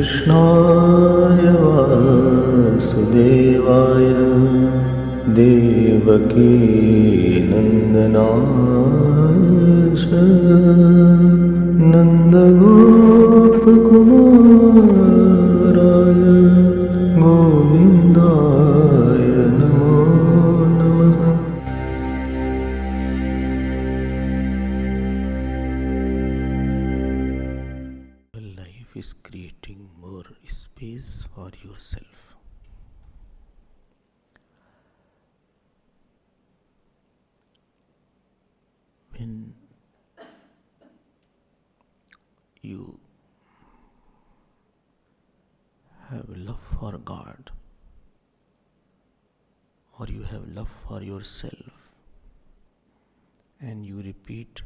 कृष्णाय वासुदेवाय देवकी नन्दनाय च नन्दगोपकुमाराय गोविन्दाय नमो नमः। Life is creating more space for yourself. When you have love for God, or you have love for yourself, and you repeat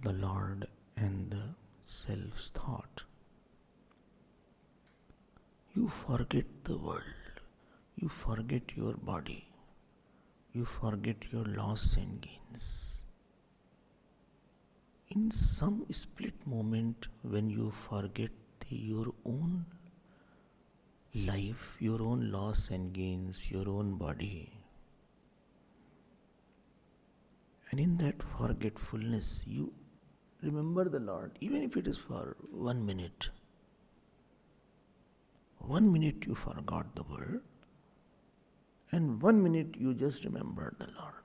the Lord and the self's thought, you forget the world, you forget your body, you forget your loss and gains. In some split moment when you forget your own life, your own loss and gains, your own body, and in that forgetfulness you remember the Lord, even if it is for 1 minute. 1 minute you forgot the world, and 1 minute you just remembered the Lord.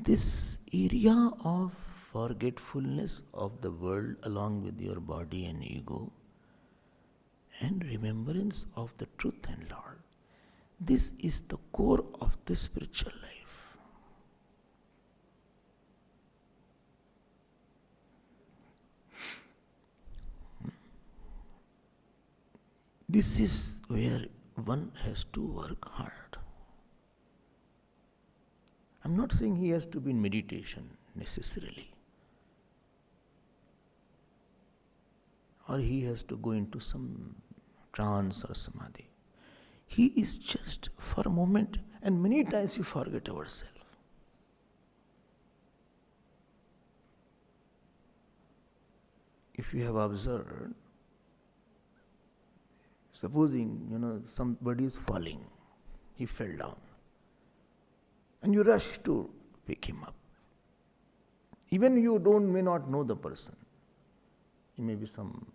This area of forgetfulness of the world along with your body and ego and remembrance of the truth and Lord, this is the core of the spiritual life. This is where one has to work hard. I'm not saying he has to be in meditation necessarily, or he has to go into some trance or samadhi. He is just for a moment, and many times we forget ourselves. If you have observed, supposing, somebody is falling, he fell down, and you rush to pick him up. Even you may not know the person. He may be some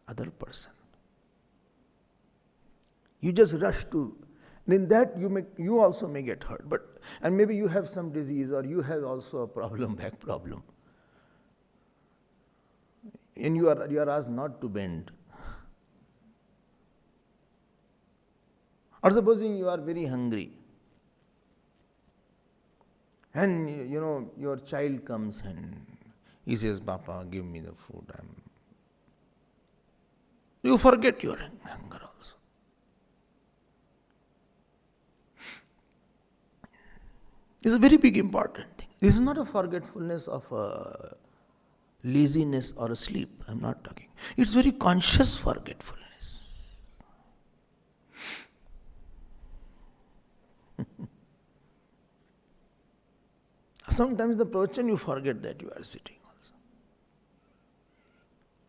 other person. You just rush to, and in that you also may get hurt. And maybe you have some disease, or you have also a problem, back problem, and you are asked not to bend. Or supposing you are very hungry, and your child comes and he says, "Papa, give me the food." You forget your hunger also. This is a very big important thing. This is not a forgetfulness of laziness or a sleep. I'm not talking. It's very conscious forgetfulness. Sometimes the pravachan you forget that you are sitting also.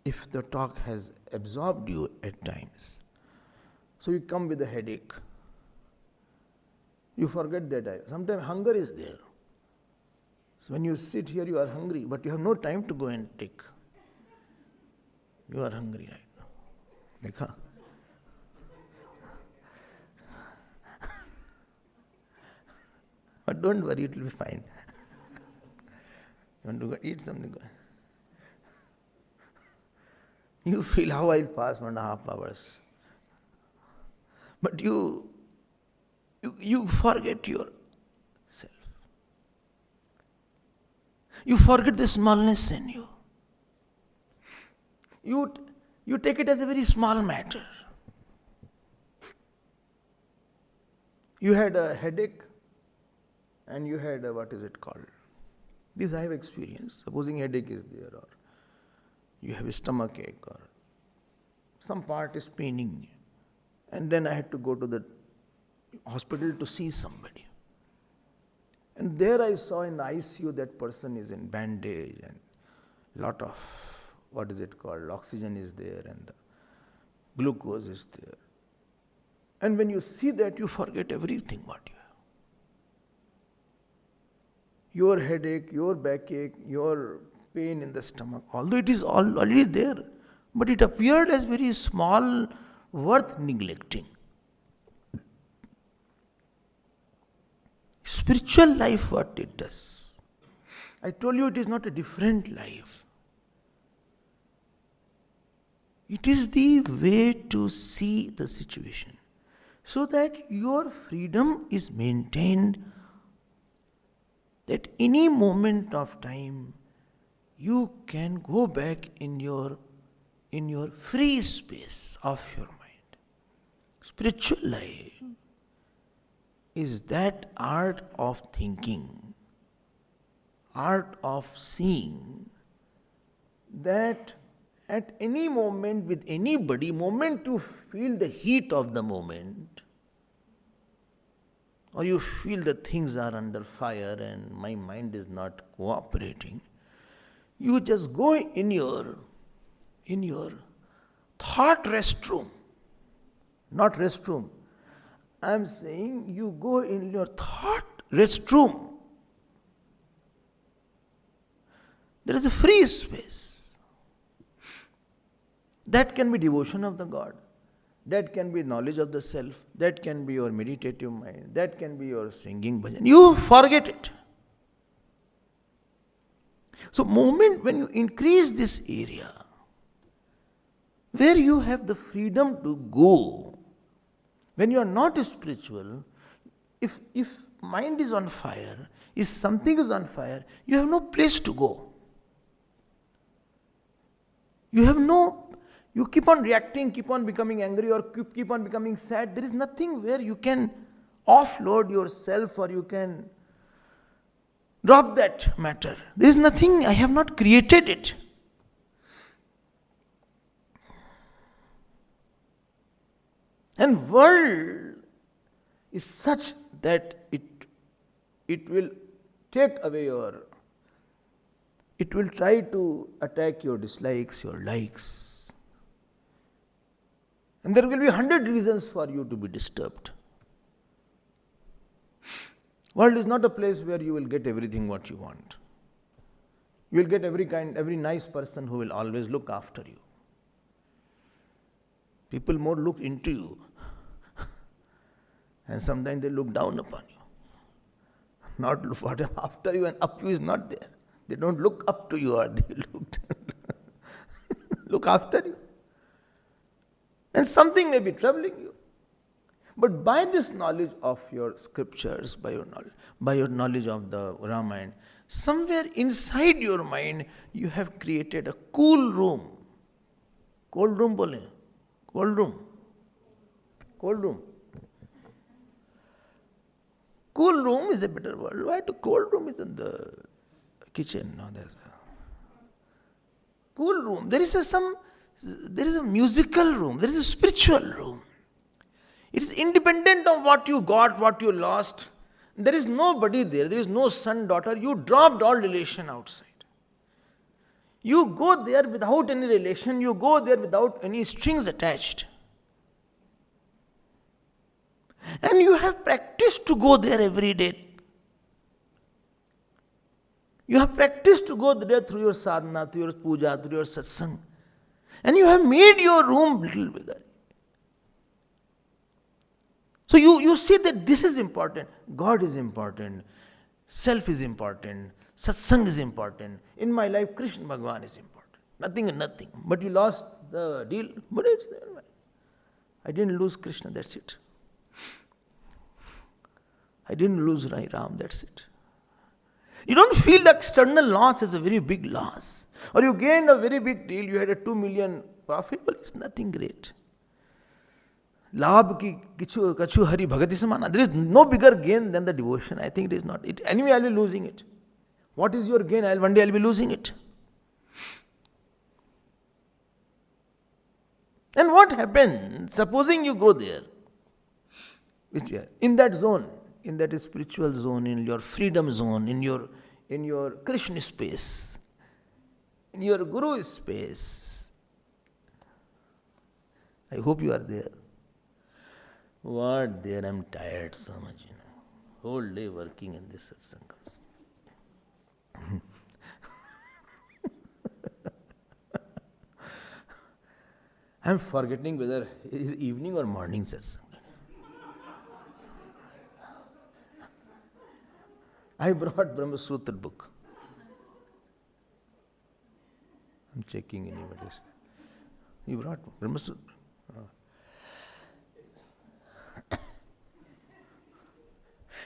If the talk has absorbed you at times, so you come with a headache, you forget that. Sometimes hunger is there. So when you sit here, you are hungry, but you have no time to go and take. You are hungry right now. Dekha? But don't worry, it will be fine. You want to go eat something? You feel how I'll pass 1.5 hours. But you forget yourself. You forget the smallness in you. You take it as a very small matter. You had a headache, and you had what is it called? This I have experienced. Supposing headache is there, or you have a stomach ache, or some part is paining, and then I had to go to the hospital to see somebody. And there I saw in the ICU that person is in bandage and lot of what is it called, oxygen is there and the glucose is there. And when you see that, you forget everything what you have. Your headache, your backache, your pain in the stomach, although it is already there, but it appeared as very small, worth neglecting. Spiritual life, what it does? I told you it is not a different life. It is the way to see the situation so that your freedom is maintained, that any moment of time you can go back in your free space of your mind. Spiritual life is that art of thinking, art of seeing, that at any moment with anybody, moment you feel the heat of the moment, or you feel that things are under fire and my mind is not cooperating, you just go in your thought restroom, not restroom. I am saying you go in your thought restroom. There is a free space. That can be devotion of the God. That can be knowledge of the self. That can be your meditative mind. That can be your singing bhajan. You forget it. So, moment when you increase this area, where you have the freedom to go, when you are not spiritual, if mind is on fire, if something is on fire, you have no place to go. You keep on reacting, keep on becoming angry, or keep on becoming sad. There is nothing where you can offload yourself or you can drop that matter. There is nothing, I have not created it. And world is such that it will take away it will try to attack your dislikes, your likes. And there will be 100 reasons for you to be disturbed. World is not a place where you will get everything what you want. You will get every nice person who will always look after you. People more look into you. And sometimes they look down upon you. Not look after you, and up you is not there. They don't look up to you, or they look after you. And something may be troubling you. But by this knowledge of your scriptures, by your knowledge of the Ramayana, somewhere inside your mind, you have created a cool room. Cold room bole? Cold room. Cold room. Cool room is a better word. Why to cold room is in the kitchen? No, there's a cool room. There is a musical room. There is a spiritual room. It is independent of what you got, what you lost. There is nobody there. There is no son, daughter. You dropped all relation outside. You go there without any relation. You go there without any strings attached. And you have practiced to go there every day. You have practiced to go there through your sadhana, through your puja, through your satsang. And you have made your room little bigger. So you see that this is important. God is important. Self is important. Satsang is important. In my life, Krishna Bhagavan is important. Nothing and nothing. But you lost the deal. But it's there. I didn't lose Krishna, that's it. I didn't lose Ram, that's it. You don't feel the external loss as a very big loss. Or you gained a very big deal, you had a 2 million profit, well, it's nothing great. Labh ki kachu hari bhagati samana. There is no bigger gain than the devotion. I think it is not. Anyway, I'll be losing it. What is your gain? One day I'll be losing it. And what happens? Supposing you go there, in that zone, in that spiritual zone, in your freedom zone, in your Krishna space, in your Guru space. I hope you are there. What there? I'm tired so much, Whole day working in this satsangams. I'm forgetting whether it is evening or morning satsang. I brought Brahma Sutra book. I'm checking anybody's. You brought Brahma Sutra? Oh.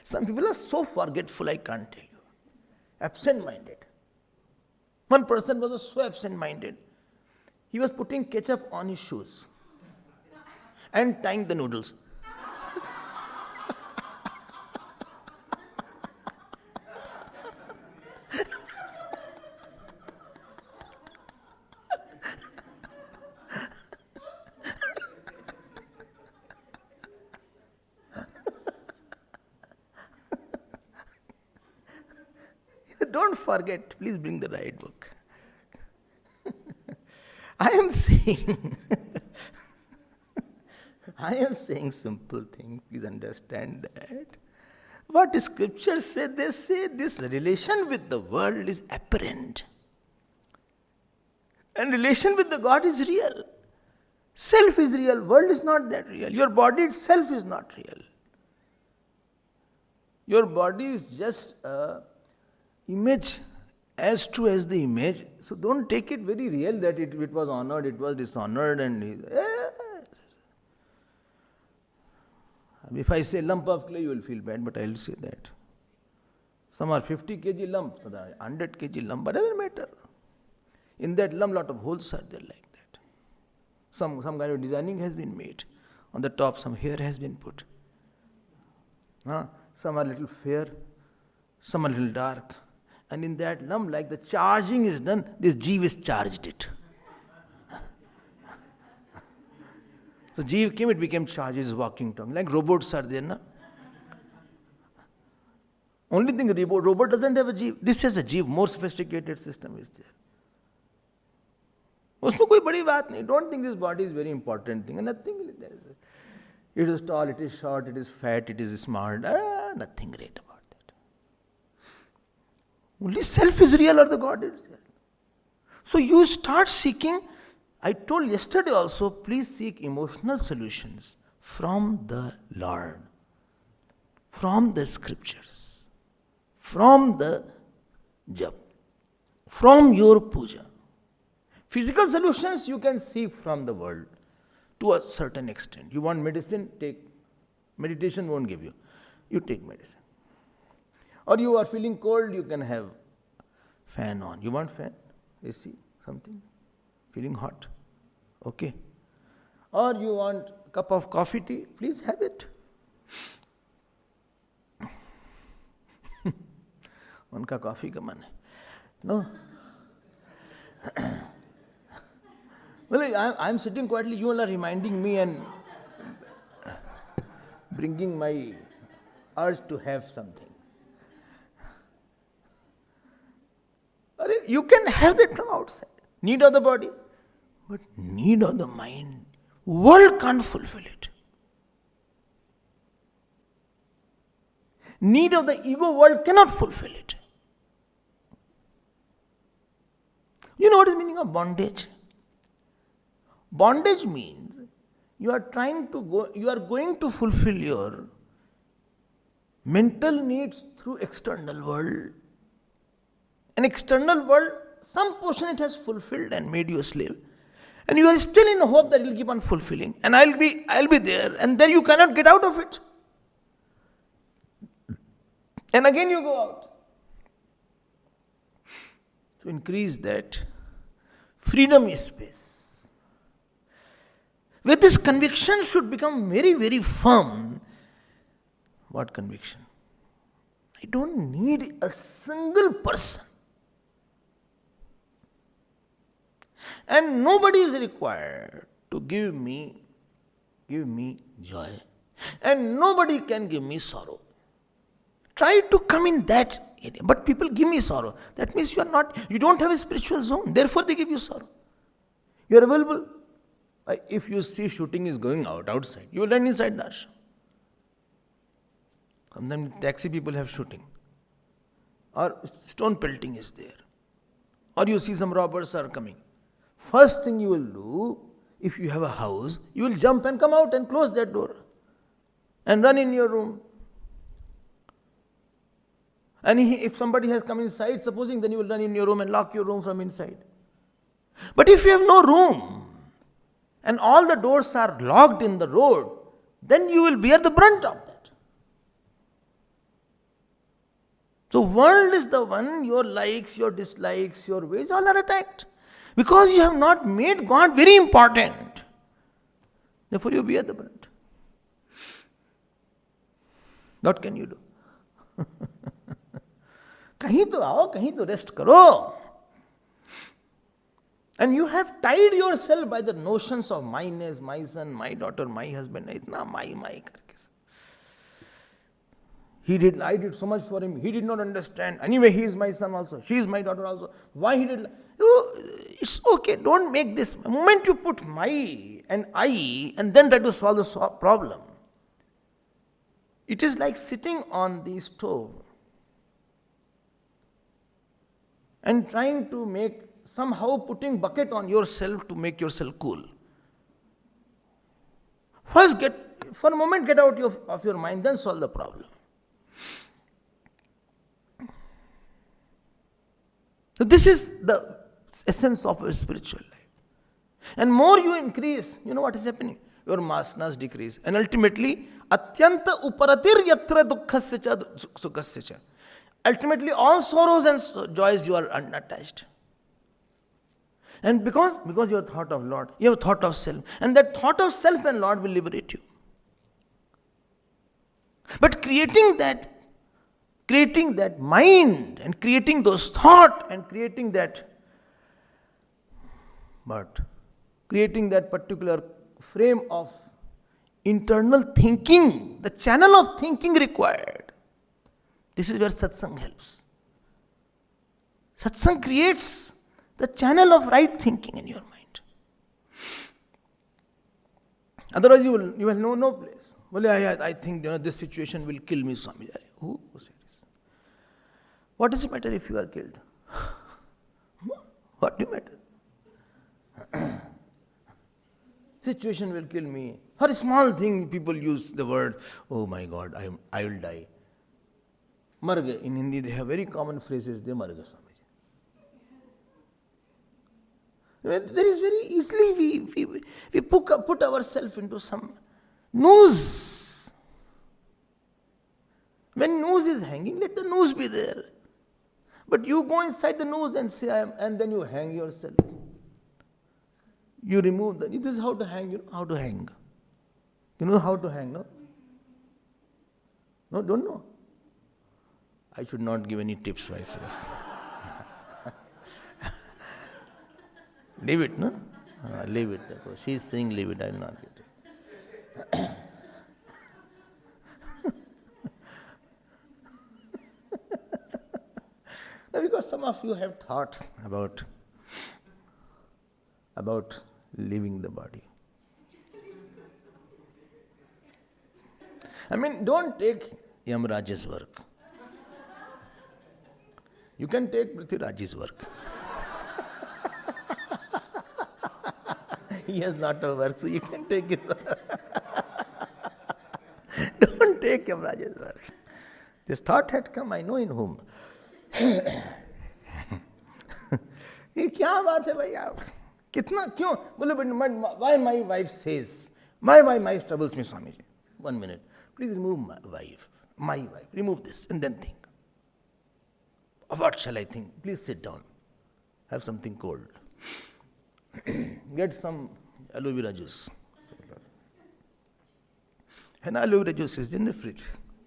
Some people are so forgetful, I can't tell you. Absent-minded. One person was so absent-minded. He was putting ketchup on his shoes and tying the noodles. Don't forget, please bring the right book. I am saying simple thing. Please understand that. What scriptures say? They say this relation with the world is apparent. And relation with the God is real. Self is real. World is not that real. Your body itself is not real. Your body is just a image as true as the image. So don't take it very real that it was honored, it was dishonored. If I say lump of clay, you will feel bad, but I will say that. Some are 50 kg lump, 100 kg lump, but doesn't matter. In that lump, lot of holes are there like that. Some kind of designing has been made. On the top, some hair has been put. Some are little fair, some are little dark. And in that lump, like the charging is done, this Jeev is charged it. So Jeev came, it became charged, is walking tongue. Like robots are there, na? Only thing, robot doesn't have a Jeev. This has a Jeev, more sophisticated system is there. उसमें कोई बड़ी बात नहीं. Don't think this body is very important thing. Nothing there is. It is tall, it is short, it is fat, it is smart. Nothing great about that. Only self is real or the God is real. So you start seeking. I told yesterday also, please seek emotional solutions from the Lord, from the scriptures, from the jap, from your puja. Physical solutions you can seek from the world to a certain extent. You want medicine, take. Meditation won't give you. You take medicine. Or you are feeling cold, you can have fan on. You want fan? AC? Something? Feeling hot? Okay. Or you want a cup of coffee, tea? Please have it. Unka coffee ka man hai. No? Well, I'm sitting quietly, you all are reminding me and bringing my urge to have something. You can have that from outside. Need of the body. But need of the mind, world can't fulfill it. Need of the ego, world cannot fulfill it. You know what is the meaning of bondage? Bondage means you are going to fulfill your mental needs through external world. An external world, some portion it has fulfilled and made you a slave. And you are still in hope that it will keep on fulfilling. And I'll be there. And then you cannot get out of it. And again you go out. So increase that freedom space. Where this conviction should become very, very firm. What conviction? I don't need a single person. And nobody is required to give me joy. And nobody can give me sorrow. Try to come in that But people give me sorrow. That means you don't have a spiritual zone. Therefore they give you sorrow. You are available. If you see shooting is going outside, you will run inside the ashram. Sometimes taxi people have shooting. Or stone pelting is there. Or you see some robbers are coming. First thing you will do, if you have a house, you will jump and come out and close that door. And run in your room. And if somebody has come inside, supposing, then you will run in your room and lock your room from inside. But if you have no room, and all the doors are locked in the road, then you will bear the brunt of that. So world is the one, your likes, your dislikes, your ways, all are attacked. Because you have not made God very important. Therefore you bear the brunt. What can you do? कहीं तो आओ, कहीं तो rest करो. And you have tied yourself by the notions of myness, my son, my daughter, my husband. Itna my karke. I did so much for him. He did not understand. Anyway, he is my son also. She is my daughter also. Why he did? It's okay. Don't make this. The moment you put my and I and then try to solve the problem, it is like sitting on the stove and trying to somehow putting bucket on yourself to make yourself cool. First for a moment get out of your mind, then solve the problem. So this is the essence of a spiritual life. And more you increase, you know what is happening? Your vasanas decrease. And ultimately, atyanta uparatir yatra dukkhasya cha sukhasya cha. Ultimately, all sorrows and joys you are unattached. And because you have thought of Lord, you have thought of self. And that thought of self and Lord will liberate you. But creating that mind and creating those thoughts and creating that particular frame of internal thinking, the channel of thinking required. This is where satsang helps. Satsang creates the channel of right thinking in your mind. Otherwise you will know no place. Well, I think this situation will kill me, Swami. Who said this? What does it matter if you are killed? What do you matter? Situation will kill me. For a small thing, people use the word, oh my God, I will die. Marga. In Hindi, they have very common phrases, they marga, Swamiji. There is very easily, we put ourselves into some noose. When noose is hanging, let the noose be there. But you go inside the noose and say, and then you hang yourself. You remove this is how to hang, you know how to hang. You know how to hang, no? No, don't know. I should not give any tips myself. Leave it, no? Leave it. She is saying leave it, I will not get it. Because some of you have thought about leaving the body. I mean, don't take Yamraj's work. You can take Prithviraj's work. He has not a work, so you can take his work. Don't take Yamraj's work. This thought had come, I know in whom. ये क्या बात है भाई आप कितना क्यों बोले why my wife says why my wife troubles me, Swamiji. 1 minute, please remove my wife, remove this and then think. What shall I think? Please sit down, have something cold, get some aloe vera juice. And aloe vera juice is in the fridge.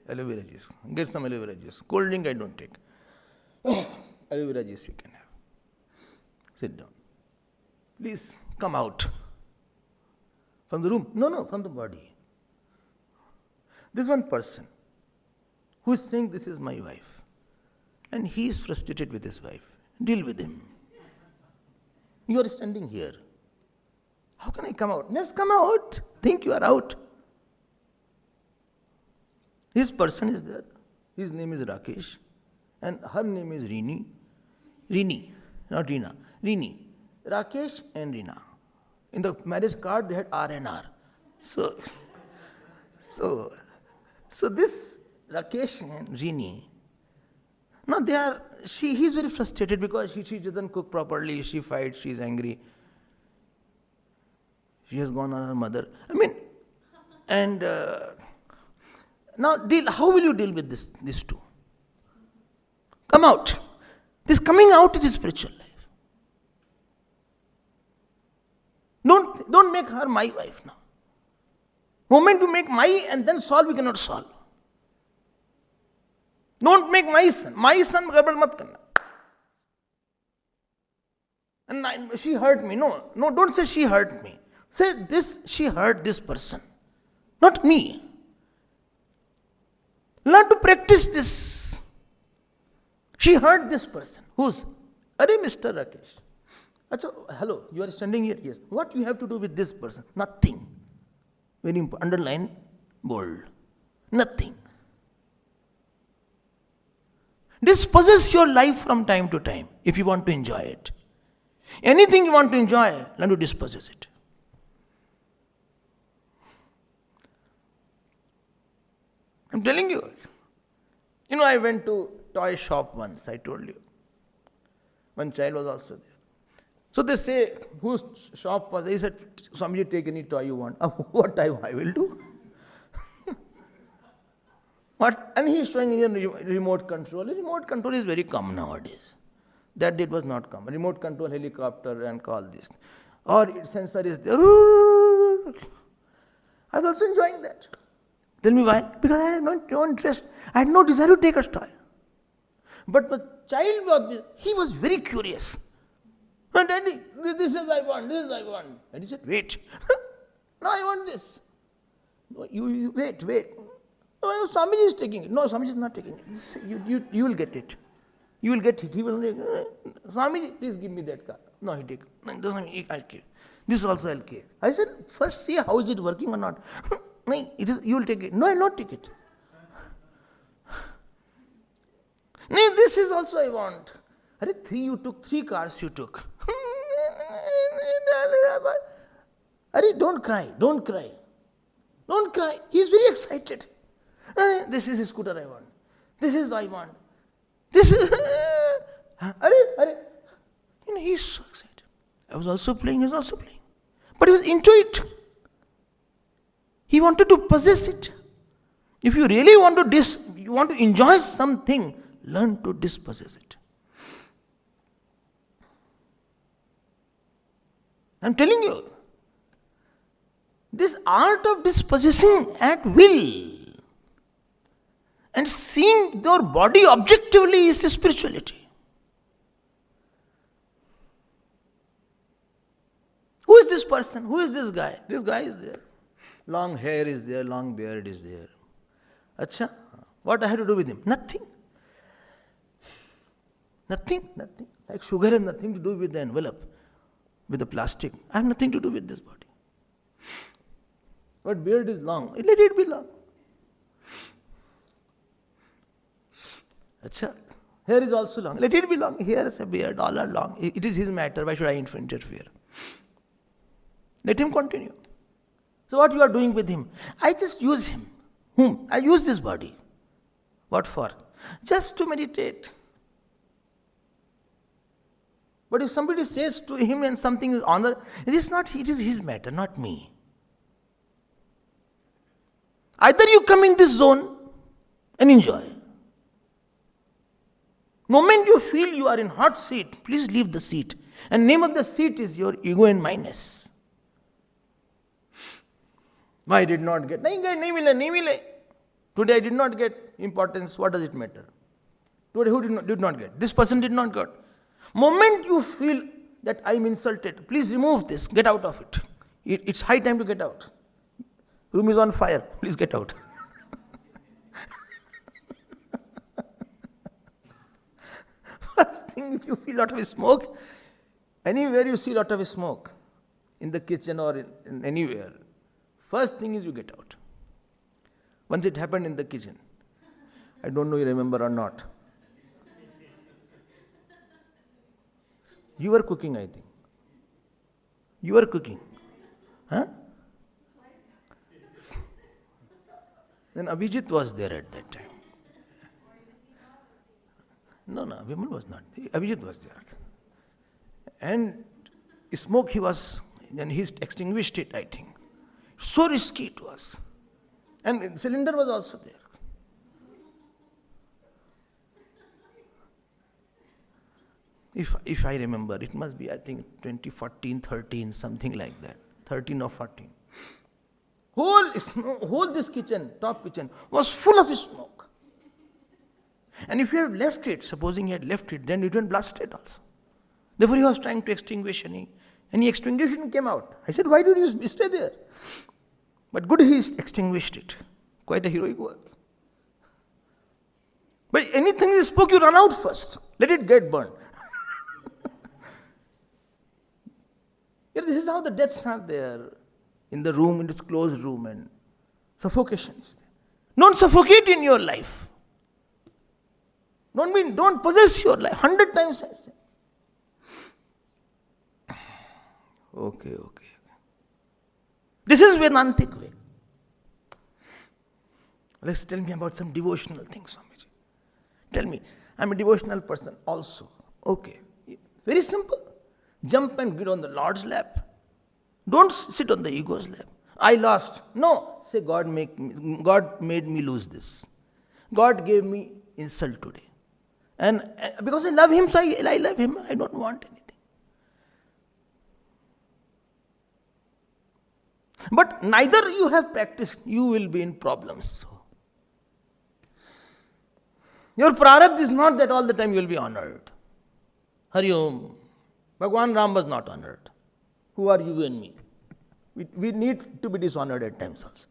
Aloe vera juice, get some aloe vera juice. Cold drink I don't take. Aloe vera juice you can have. Sit down. Please come out. From the room? No, from the body. This one person who is saying this is my wife. And he is frustrated with his wife. Deal with him. You are standing here. How can I come out? Just come out. Think you are out. His person is there. His name is Rakesh. And her name is Rini. Rini, not Reena. Rini. Rakesh and Reena. In the marriage card, they had R and R. So this Rakesh and Rini, now he's very frustrated because she doesn't cook properly, she fights, she's angry. She has gone on her mother. Now how will you deal with these two? Come out. This coming out is a spiritual life. Don't make her my wife now. Moment you make my and then solve, we cannot solve. Don't make my son. My son, garbad mat karna. And she hurt me. No, don't say she hurt me. Say this, she hurt this person. Not me. Learn to practice this. She hurt this person. Who's? Are Mr. Rakesh. Achha, hello, you are standing here. Yes. What you have to do with this person? Nothing. Very important. Underline, bold. Nothing. Dispossess your life from time to time if you want to enjoy it. Anything you want to enjoy, learn to dispossess it. I'm telling you. I went to toy shop once, I told you. One child was also there. So they say, whose shop was? He said, Swamiji, take any toy you want. What I will do? What? And he is showing in remote control. Remote control is very common nowadays. That day it was not common. Remote control helicopter and all this. Or sensor is there. I was also enjoying that. Tell me why? Because I had no interest. I had no desire to take a toy. But the child he was very curious. And Daddy, this is I want, this is I want. And he said, wait. No, I want this. No, you wait. No, Swamiji is taking it. No, Swamiji is not taking it. You will get it. You will get it. He will Swamiji, please give me that car. No, he take it. No, I'll give. This also I'll give. I said, first see how is it working or not. No, you will take it. No, I will not take it. No, this is also I want. You took 3 cars you took. Don't cry. He is very excited. This is a scooter I want. This is I want. This is... He is so excited. I was also playing, he was also playing. But he was into it. He wanted to possess it. If you really want to enjoy something, learn to dispossess it. I'm telling you, this art of dispossessing at will and seeing your body objectively is the spirituality. Who is this person? Who is this guy? This guy is there. Long hair is there, long beard is there. Acha, what I have to do with him? Nothing. Like sugar has nothing to do with the envelope, with the plastic. I have nothing to do with this body. But beard is long. Let it be long. Acha, hair is also long. Let it be long. Hair is a beard, all are long. It is his matter. Why should I interfere? Let him continue. So what you are doing with him? I just use him. Whom? I use this body. What for? Just to meditate. But if somebody says to him and something is honor, it is his matter, not me. Either you come in this zone and enjoy. Moment you feel you are in hot seat, please leave the seat. And name of the seat is your ego and minus. Why I did not get? Today I did not get importance. What does it matter? Today who did not get? This person did not get. Moment you feel that I am insulted, please remove this. Get out of it. It's high time to get out. Room is on fire. Please get out. First thing, if you feel lot of smoke, anywhere you see lot of smoke, in the kitchen or in anywhere, first thing is you get out. Once it happened in the kitchen. I don't know you remember or not. You were cooking, I think. You were cooking. Huh? Then Abhijit was there at that time. No, Vimal was not. Abhijit was there. And smoke then he extinguished it, I think. So risky it was. And cylinder was also there. If I remember, it must be, I think, 2014, 13, something like that. 13 or 14. Whole this kitchen, top kitchen, was full of smoke. And if you have left it, supposing he had left it, then it went blasted also. Therefore he was trying to extinguish and he extinguished and came out. I said, why did you stay there? But good, he extinguished it. Quite a heroic work. But anything is smoke, you run out first. Let it get burned. This is how the deaths are there. In the room, in this closed room, and suffocation is there. Don't suffocate in your life. Don't possess your life. 100 times I say. Okay. This is Vedantic way. Let's tell me about some devotional things, Swamiji. Tell me, I'm a devotional person also. Okay. Very simple. Jump and get on the Lord's lap. Don't sit on the ego's lap. I lost. No. Say, God made me lose this. God gave me insult today. And because I love Him, so I love Him. I don't want anything. But neither you have practiced, you will be in problems. Your prarabdha is not that all the time you will be honored. Hari Om. Bhagwan Ram was not honored. Who are you and me? We need to be dishonored at times also.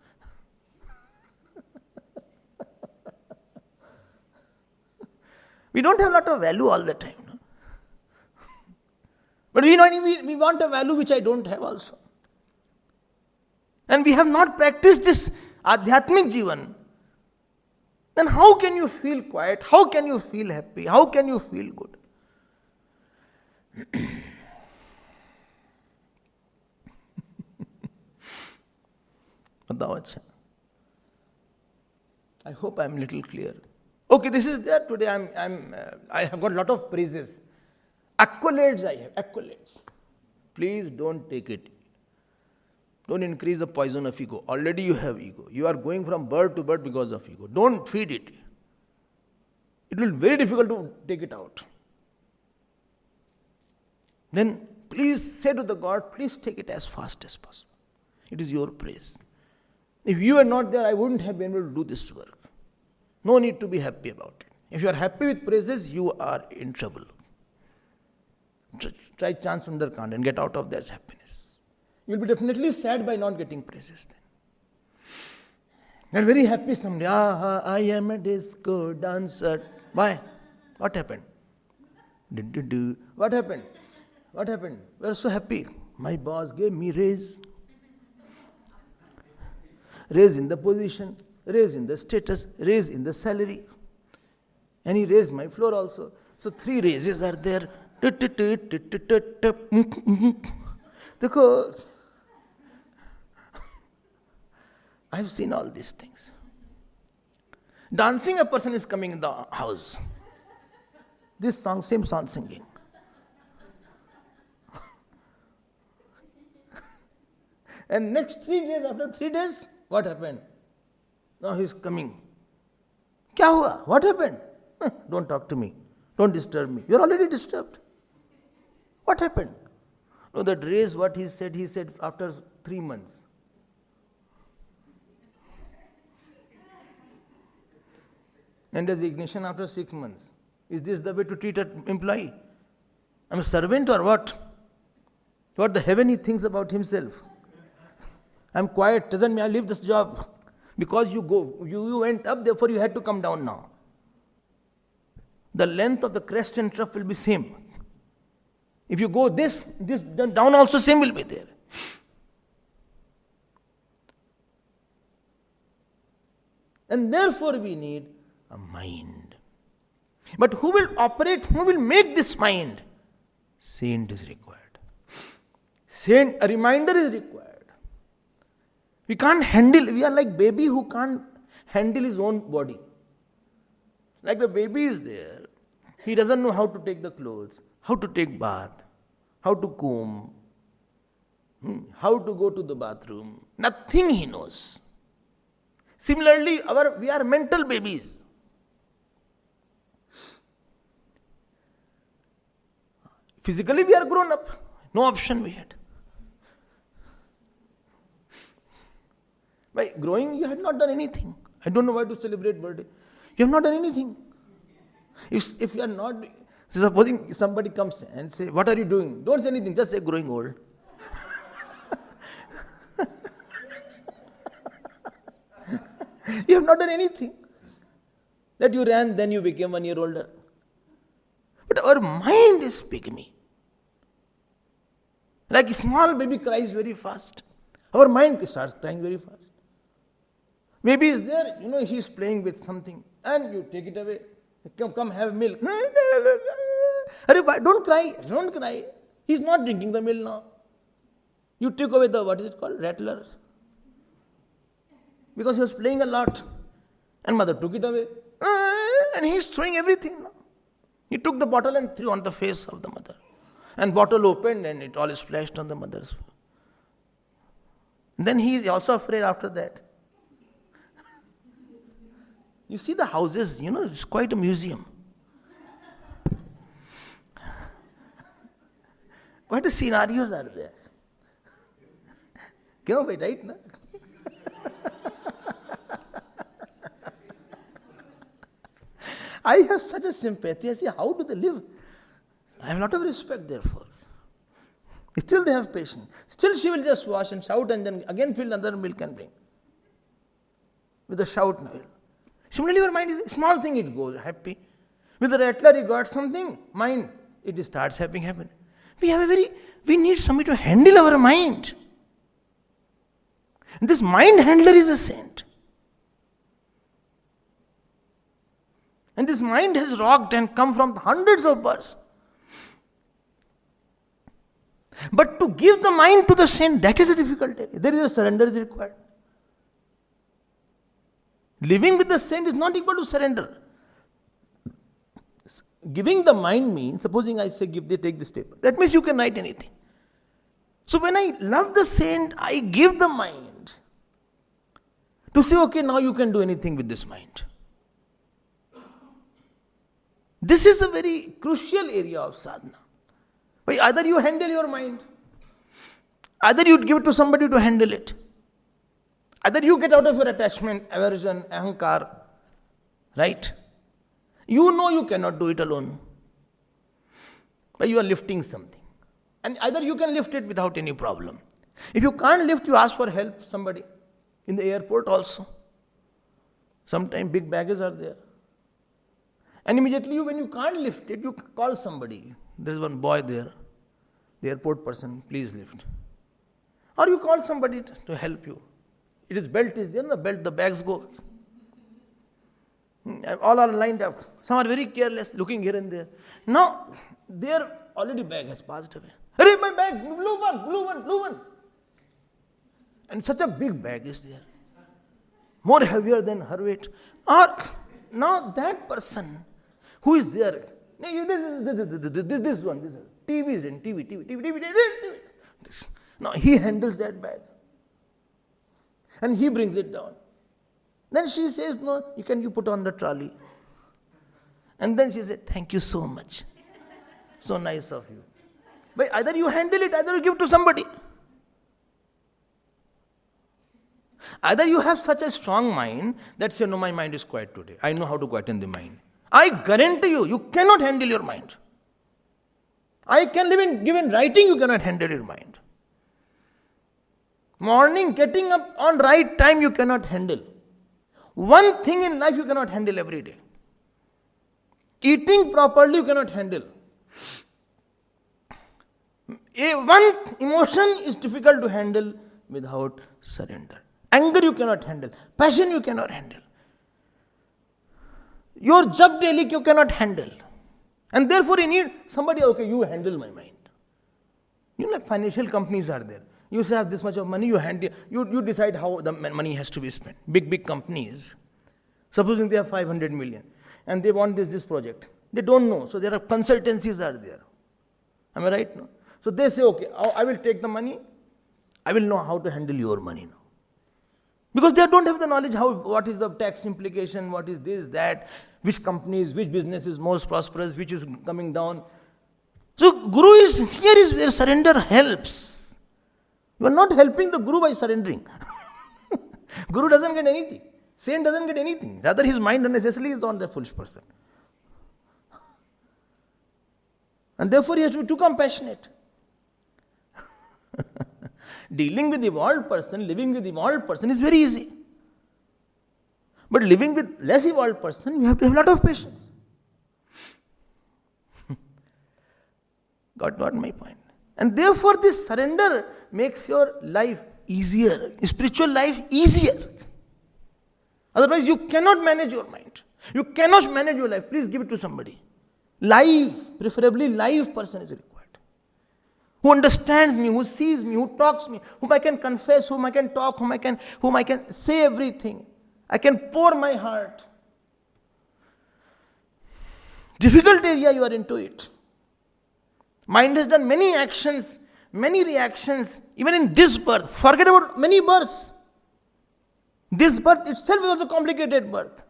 We don't have a lot of value all the time. No? But we want a value which I don't have also. And we have not practiced this adhyatmic jivan. Then how can you feel quiet? How can you feel happy? How can you feel good? I hope I am little clear. Okay, this is there. Today I have got a lot of praises. Accolades I have. Accolades. Please don't take it. Don't increase the poison of ego. Already you have ego. You are going from bird to bird because of ego. Don't feed it. It will be very difficult to take it out. Then please say to the God, please take it as fast as possible. It is your praise. If you are not there, I wouldn't have been able to do this work. No need to be happy about it. If you are happy with praises, you are in trouble. Try chant Sundarkand and get out of that happiness. You will be definitely sad by not getting praises then. You are very happy someday. I am a disco dancer. Why? What happened? What happened? What happened? We are so happy. My boss gave me raise. Raise in the position, raise in the status, raise in the salary. And he raised my floor also. So 3 raises are there. I've seen all these things. Dancing, a person is coming in the house. This song, same song singing. And next 3 days, after 3 days, what happened? Now he's coming. Kya hua? What happened? Don't talk to me. Don't disturb me. You're already disturbed. What happened? No, that raise what he said after 3 months. And resignation after 6 months. Is this the way to treat an employee? I'm a servant or what? What the heaven he thinks about himself? I'm quiet, doesn't mean I leave this job. Because you went up, therefore you had to come down now. the length of the crest and trough will be same. If you go this, then down also same will be there. And therefore we need a mind. But who will operate, who will make this mind? Saint is required. Saint, a reminder is required. We can't handle, we are like baby who can't handle his own body. Like the baby is there, he doesn't know how to take the clothes, how to take bath, how to comb, how to go to the bathroom. Nothing he knows. Similarly, we are mental babies. Physically we are grown up. No option we had. By growing, you had not done anything. I don't know why to celebrate birthday. You have not done anything. If you are not, supposing somebody comes and say, what are you doing? Don't say anything, just say growing old. You have not done anything. That you ran, then you became 1 year older. But our mind is pygmy. Like a small baby cries very fast. Our mind starts crying very fast. Baby is there, he is playing with something, and you take it away. Come have milk. Don't cry. He is not drinking the milk now. You took away the, what is it called? Rattler. Because he was playing a lot. And mother took it away. And he is throwing everything now. He took the bottle and threw on the face of the mother. And bottle opened and it all splashed on the mother's face. Then he is also afraid after that. You see the houses, it's quite a museum. Quite a scenarios are there. Right? Na? I have such a sympathy. I say, how do they live? I have a lot of respect therefore. Still they have patience. Still she will just wash and shout and then again fill another milk and bring. With a shout now. Similarly, your mind is a small thing, it goes happy. With the rattler, you got something, mind, it starts happening. We need somebody to handle our mind. And this mind handler is a saint. And this mind has rocked and come from hundreds of births. But to give the mind to the saint, that is a difficult area. There is a surrender is required. Living with the saint is not equal to surrender. Giving the mind means, supposing I say, take this paper. That means you can write anything. So when I love the saint, I give the mind to say, okay, now you can do anything with this mind. This is a very crucial area of sadhana. Either you handle your mind, either you give it to somebody to handle it. Either you get out of your attachment, aversion, ahankar, right? You know you cannot do it alone. But you are lifting something. And either you can lift it without any problem. If you can't lift, you ask for help, somebody. In the airport also. Sometimes big baggage are there. And immediately when you can't lift it, you call somebody. There is one boy there, the airport person, please lift. Or you call somebody to help you. Belt is there, the bags go. All are lined up. Some are very careless, looking here and there. Now, their already bag has passed away. Hurry, my bag, blue one. And such a big bag is there. More heavier than her weight. Or, now that person who is there, this one, TV is in, TV. Now, he handles that bag. And he brings it down. Then she says, no, you put on the trolley. And then she said, thank you so much. So nice of you. But either you handle it, either you give to somebody. Either you have such a strong mind that say, no, my mind is quiet today. I know how to quieten the mind. I guarantee you, you cannot handle your mind. I can give in writing, you cannot handle your mind. Morning, getting up on right time, you cannot handle. One thing in life you cannot handle every day. Eating properly you cannot handle. One emotion is difficult to handle without surrender. Anger you cannot handle. Passion you cannot handle. Your job daily you cannot handle. And therefore you need somebody, okay, you handle my mind. Like financial companies are there. You say have this much of money, you decide how the money has to be spent. Big companies, supposing they have 500 million and they want this project. They don't know. So there are consultancies are there. Am I right? No? So they say, okay, I will take the money. I will know how to handle your money now. Because they don't have the knowledge what is the tax implication, what is this, that, which companies, which business is most prosperous, which is coming down. So Guru is where surrender helps. You are not helping the Guru by surrendering. Guru doesn't get anything. Saint doesn't get anything. Rather his mind unnecessarily is on the foolish person. And therefore he has to be too compassionate. Dealing with the evolved person, living with the evolved person is very easy. But living with less evolved person, you have to have a lot of patience. Got my point. And therefore this surrender makes your life easier, spiritual life easier. Otherwise you cannot manage your mind. You cannot manage your life. Please give it to somebody. Live, preferably live person is required. Who understands me, who sees me, who talks me, whom I can confess, whom I can talk, whom I can say everything. I can pour my heart. Difficult area you are into it. Mind has done many actions, many reactions, even in this birth. Forget about many births. This birth itself was a complicated birth.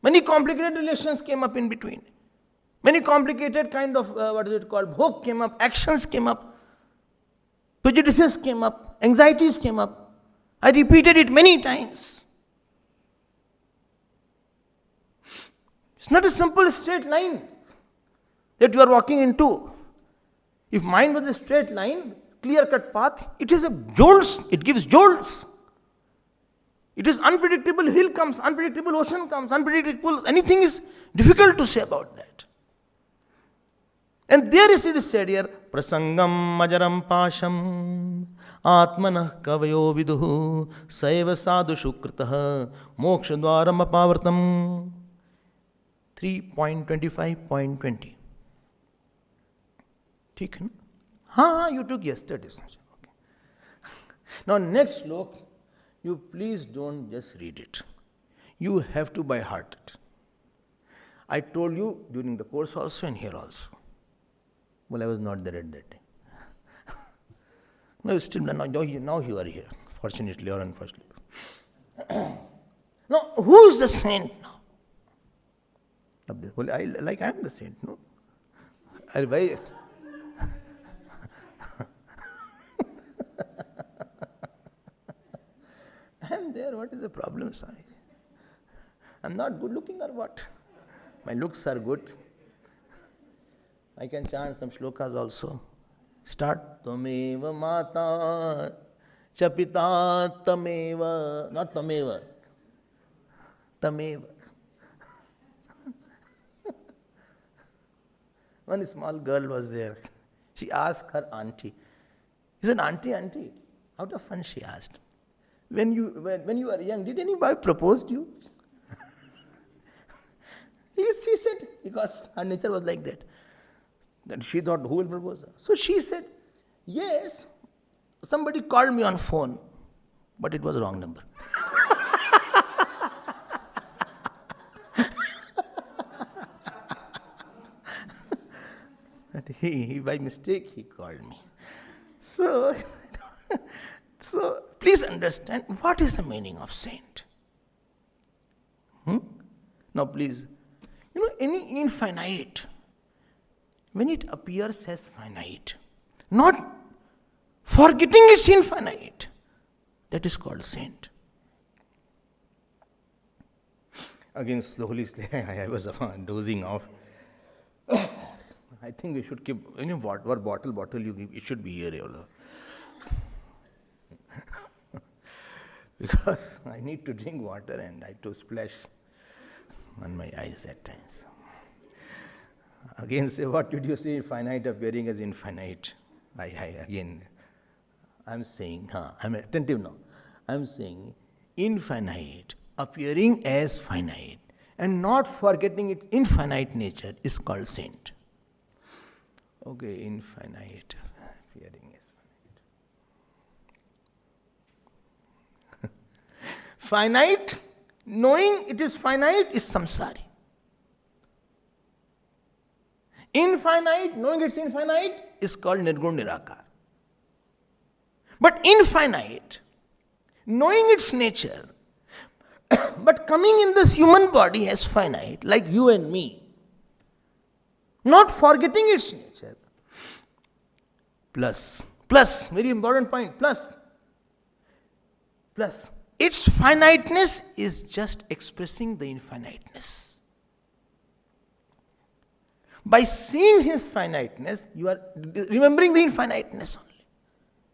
Many complicated relations came up in between. Many complicated kind of, bhog came up, actions came up, prejudices came up, anxieties came up. I repeated it many times. It's not a simple straight line that you are walking into. If mind was a straight line, clear-cut path, it is a jolts, it gives jolts. It is unpredictable, hill comes, unpredictable ocean comes, unpredictable, anything is difficult to say about that. And there is it is said here, prasangam majaram pasham atmanah kavayo viduhu saiva sadhu shukritah moksha dwaram apavartam. 3.25.20. ठीक है ना? हाँ, you took yesterday's. Okay. Now next slok, you please don't just read it. You have to by heart it. I told you during the course also and here also. Well, I was not there at that time. No, still now you are here, fortunately or unfortunately. Now, who is the saint now? Well, I am the saint, no? I'm there, what is the problem, Swami? I'm not good looking or what? My looks are good. I can chant some shlokas also. Start. Tameva mata chapita tameva. Not tameva. Tameva. One small girl was there. She asked her auntie. He said, auntie, out of fun she asked, when you were young, did anybody propose to you? She said, because her nature was like that. Then she thought, who will propose her? So she said, yes, somebody called me on phone, but it was a wrong number. But he by mistake, he called me. So please understand, what is the meaning of saint? Now please, any infinite, when it appears as finite, not forgetting it's infinite, that is called saint. Again, slowly, I was dozing off. I think we should keep, whatever bottle you give, it should be here. Because I need to drink water and I have to splash on my eyes at times. Again say, what did you say? Finite appearing as infinite. I'm saying, I'm attentive now. I'm saying infinite appearing as finite and not forgetting its infinite nature is called saint. Okay, infinite appearing as finite. Finite, knowing it is finite is samsari. Infinite, knowing it's infinite is called nirgun nirakar. But infinite, knowing its nature, but coming in this human body as finite, like you and me, not forgetting its nature. Plus, very important point, plus. Its finiteness is just expressing the infiniteness. By seeing his finiteness, you are remembering the infiniteness only.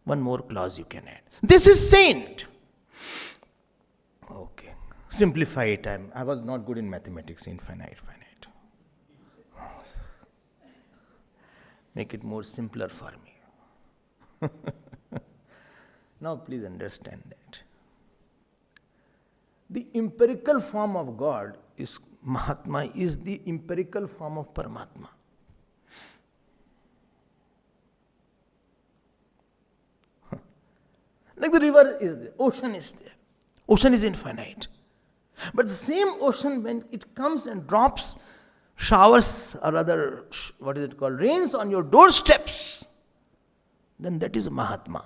One more clause you can add. This is saint. Okay. Simplify it. I was not good in mathematics. Infinite. Make it more simpler for me. Now please understand that. The empirical form of God is Mahatma, is the empirical form of Paramatma. Like the river is there, ocean is there. Ocean is infinite. But the same ocean, when it comes and drops showers or rather, rains on your doorsteps, then that is Mahatma.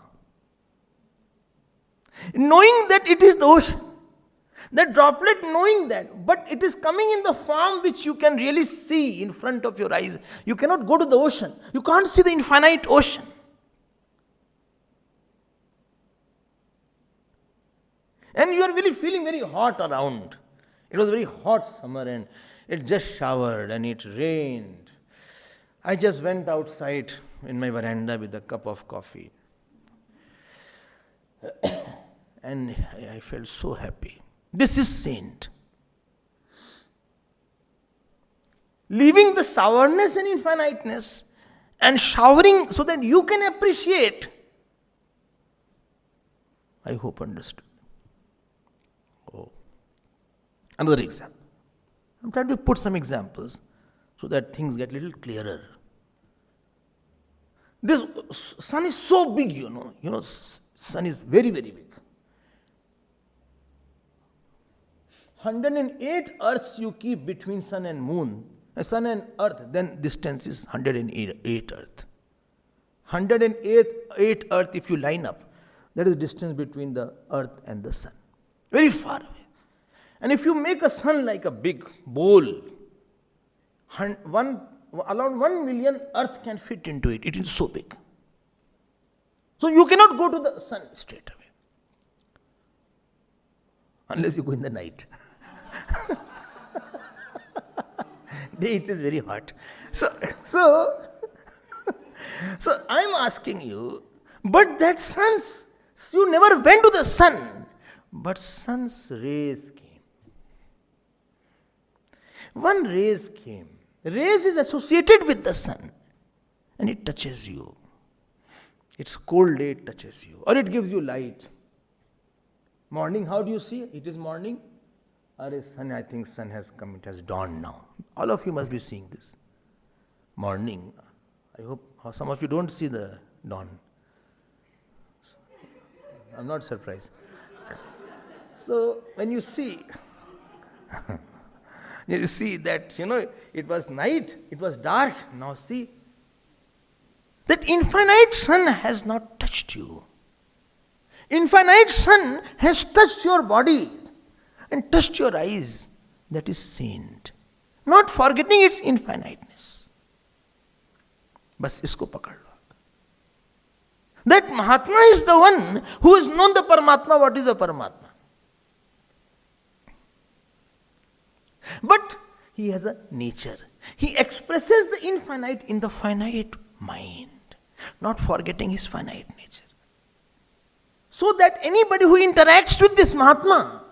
Knowing that it is the ocean, that droplet knowing that, but it is coming in the form which you can really see in front of your eyes. You cannot go to the ocean. You can't see the infinite ocean. And you are really feeling very hot around. It was a very hot summer and it just showered and it rained. I just went outside in my veranda with a cup of coffee. And I felt so happy. This is saint. Leaving the sourness and infiniteness and showering so that you can appreciate. I hope understood. Oh. Another example. I'm trying to put some examples so that things get a little clearer. This sun is so big, you know, sun is very, very big. 108 earths you keep between sun and moon, sun and earth, then distance is 108 earth. 108 earth if you line up, that is distance between the earth and the sun. Very far away. And if you make a sun like a big bowl, around 1 million earth can fit into it. It is so big. So you cannot go to the sun straight away. Unless you go in the night. Day it is very hot. So I'm asking you, but that sun's, you never went to the sun, but sun's rays came. One rays came. Rays is associated with the sun and it touches you. It's cold day, it touches you. Or it gives you light. Morning, how do you see? It is morning. Sun, I think sun has come, it has dawned now. All of you must be seeing this. Morning. I hope some of you don't see the dawn. I'm not surprised. So when you see, you see that, it was night, it was dark. Now see, that infinite sun has not touched you. Infinite sun has touched your body and touched your eyes. That is saint. Not forgetting its infiniteness. Bas isko pakad lo. That Mahatma is the one who has known the Paramatma. What is the Paramatma? But he has a nature. He expresses the infinite in the finite mind, not forgetting his finite nature. So that anybody who interacts with this Mahatma,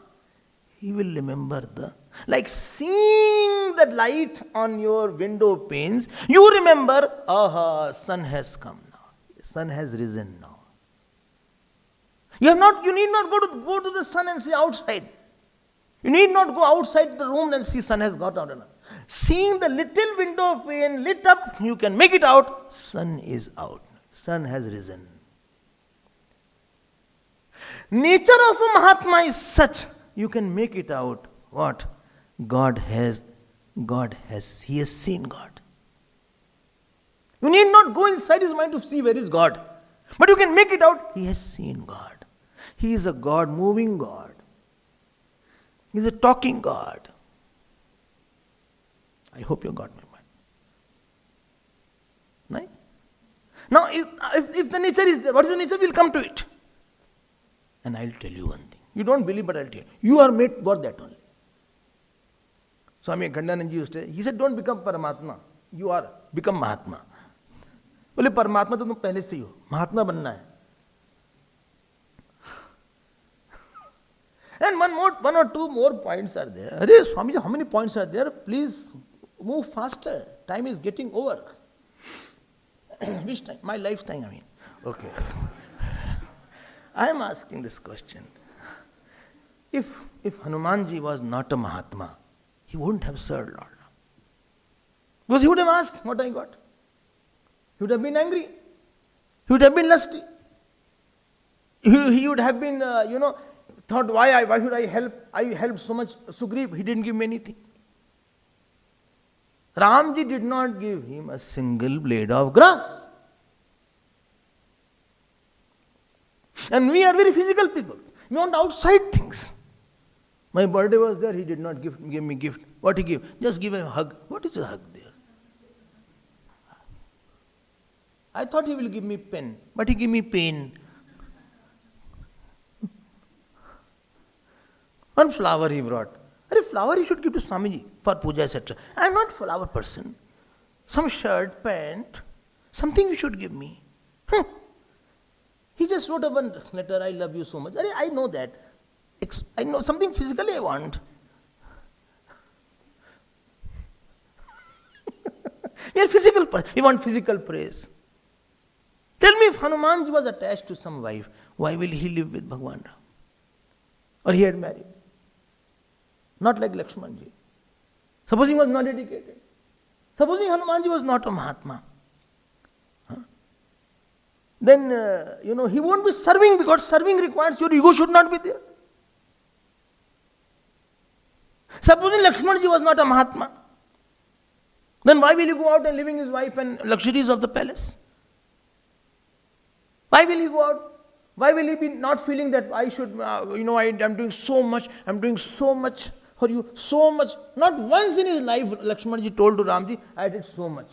he will remember like seeing the light on your window panes, you remember, aha, sun has come now. Sun has risen now. You need not go to the sun and see outside. You need not go outside the room and see sun has got out. Seeing the little window pane lit up, you can make it out. Sun is out. Sun has risen. Nature of a Mahatma is such, you can make it out. What? He has seen God. You need not go inside his mind to see where is God. But you can make it out, he has seen God. He is a God, moving God. He is a talking God. I hope you got my mind. Right? Now, if the nature is there, what is the nature? We'll come to it. And I'll tell you one thing. You don't believe, but I'll tell you. You are made for that only. Swami Abhedananda used to say, he said, don't become Paramatma. You are, become Mahatma. बोले परमात्मा तो तुम पहले से ही हो, महात्मा बनना है. And one or two more points are there. Arey Swamiji, how many points are there? Please move faster. Time is getting over. Which time? My lifetime, I mean. Okay. I am asking this question. If Hanumanji was not a Mahatma, he wouldn't have served Lord. Because he would have asked what I got. He would have been angry. He would have been lusty. He would have been, thought, why should I help? I helped so much Sugriv. He didn't give me anything. Ramji did not give him a single blade of grass. And we are very physical people. We want outside things. My birthday was there, he did not give me gift. What he gave? Just give a hug. What is a hug there? I thought he will give me pen, but he gave me pain. One flower he brought. A flower he should give to Swamiji for puja, etc. I am not a flower person. Some shirt, pant, something you should give me. He just wrote a one letter, I love you so much. I know that. I know something physically I want. We are physical person. We want physical praise. Tell me, if Hanumanji was attached to some wife, why will he live with Bhagwan Ram? Or he had married? Not like Lakshmanji. Supposing he was not dedicated. Supposing Hanumanji was not a Mahatma. Then, he won't be serving, because serving requires your ego should not be there. Supposing Lakshmanji was not a Mahatma, then why will he go out and living his wife and luxuries of the palace? Why will he go out? Why will he be not feeling that I should, I'm doing so much for you, so much. Not once in his life, Lakshmanji told to Ramji, I did so much.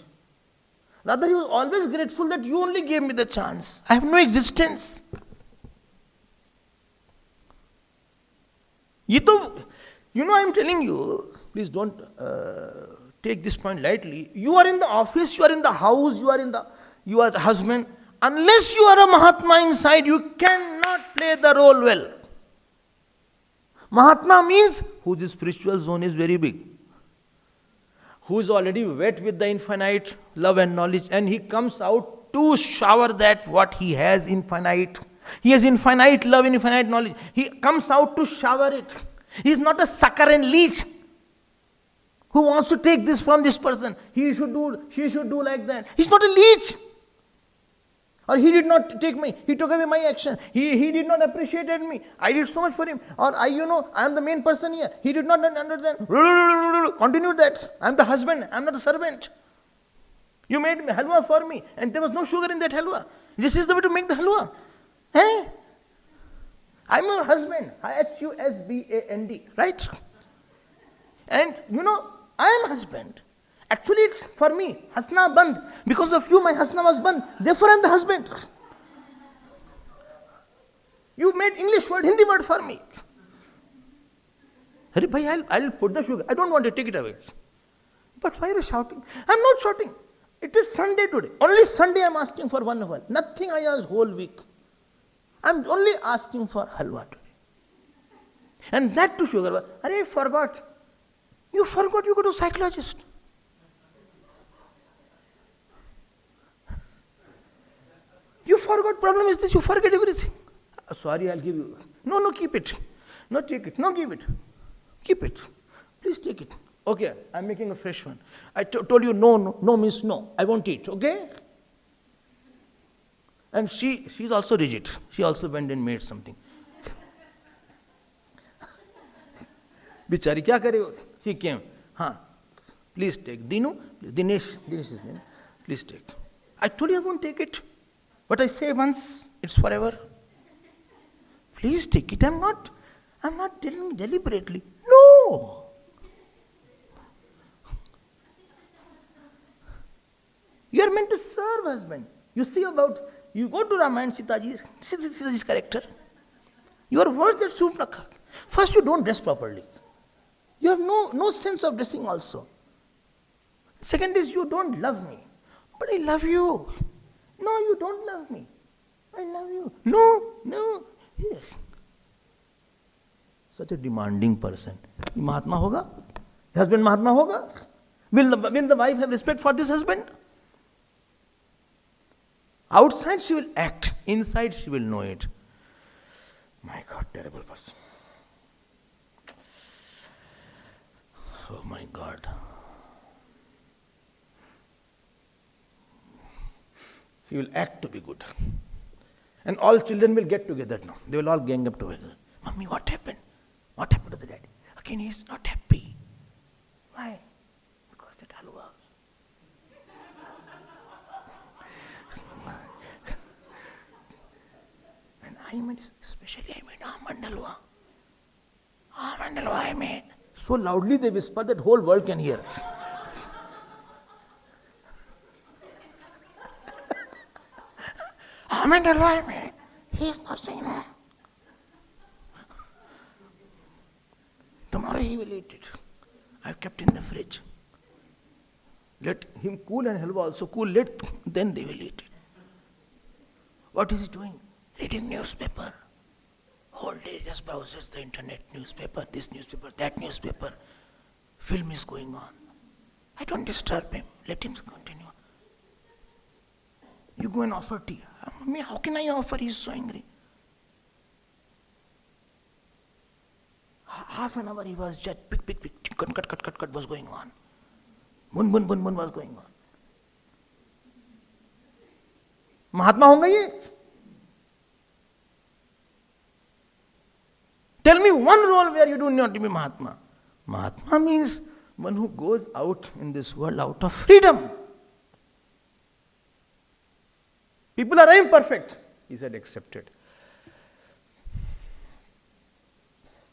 Rather, he was always grateful that you only gave me the chance. I have no existence. I am telling you, please don't take this point lightly. You are in the office, you are in the house, you are the husband. Unless you are a Mahatma inside, you cannot play the role well. Mahatma means whose spiritual zone is very big, who is already wet with the infinite love and knowledge, and he comes out to shower that what he has infinite. He has infinite love, infinite knowledge. He comes out to shower it. He is not a sucker and leech who wants to take this from this person. She should do like that. He's not a leech. Or he did not he took away my action. He did not appreciate me. I did so much for him. Or I am the main person here. He did not understand. Continue that. I am the husband. I am not a servant. You made halwa for me, and there was no sugar in that halwa. This is the way to make the halwa. I am your husband. Husband, right? And I am husband. Actually, it's for me, hasna band. Because of you, my hasna was band. Therefore, I am the husband. You made English word, Hindi word for me. Hare bhai, I'll put the sugar. I don't want to take it away. But why are you shouting? I'm not shouting. It is Sunday today. Only Sunday I'm asking for one halwa. Nothing I asked whole week. I'm only asking for halwa today. And that to sugar. I forgot. You forgot you go to psychologist. You forgot, problem is this, you forget everything. Sorry, I'll give you. No, keep it. No, take it. No, give it. Keep it. Please take it. Okay, I'm making a fresh one. I told you no means no. I won't eat, okay? And she's also rigid. She also went and made something. Bichari, kya kare? She came. Please take. Dinesh is his name. Please take. I told you I won't take it. But I say once, it's forever. Please take it. I'm not telling deliberately. No. You are meant to serve husband. You go to Ramayana, Sitaji's character. You are worse than soup rakha. First, you don't dress properly. You have no sense of dressing also. Second is, you don't love me. But I love you. No, you don't love me. I love you. No. Yes. Such a demanding person. Mahatma hoga? Husband Mahatma hoga? Will the wife have respect for this husband? Outside she will act. Inside she will know it. My God, terrible person. Oh my God. She will act to be good. And all children will get together now. They will all gang up together. Mummy, what happened? What happened to the daddy? Again, he is not happy. Why? Because that halwa. And I made, especially I made almond halwa. Almond halwa I made. So loudly they whisper that whole world can hear. Almond halwa I made. He is not saying no. Tomorrow he will eat it. I've kept in the fridge. Let him cool and halwa also cool. Then they will eat it. What is he doing? Reading newspaper. Whole day just browses the internet, newspaper, this newspaper, that newspaper. Film is going on. I don't disturb him. Let him continue. You go and offer tea. Mummy, how can I offer? He's so angry. Half an hour he was just pick, cut was going on. Bun was going on. Mahatma honga ye? Tell me one role where you do not to be Mahatma. Mahatma means one who goes out in this world out of freedom. People are imperfect. He said, accepted.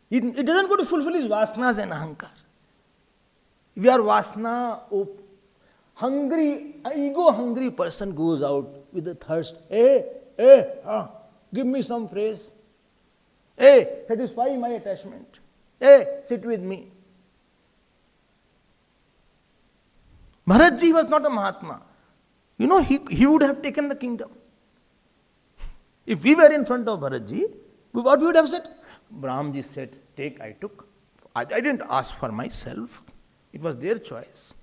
It doesn't go to fulfill his vasanas and ahankar. If you are vasana, hungry, ego-hungry person goes out with a thirst. Give me some praise. Satisfy my attachment. Sit with me. Bharatji was not a Mahatma. You know, he would have taken the kingdom. If we were in front of Bharatji, what we would have said? Brahmji said, take, I took. I didn't ask for myself. It was their choice.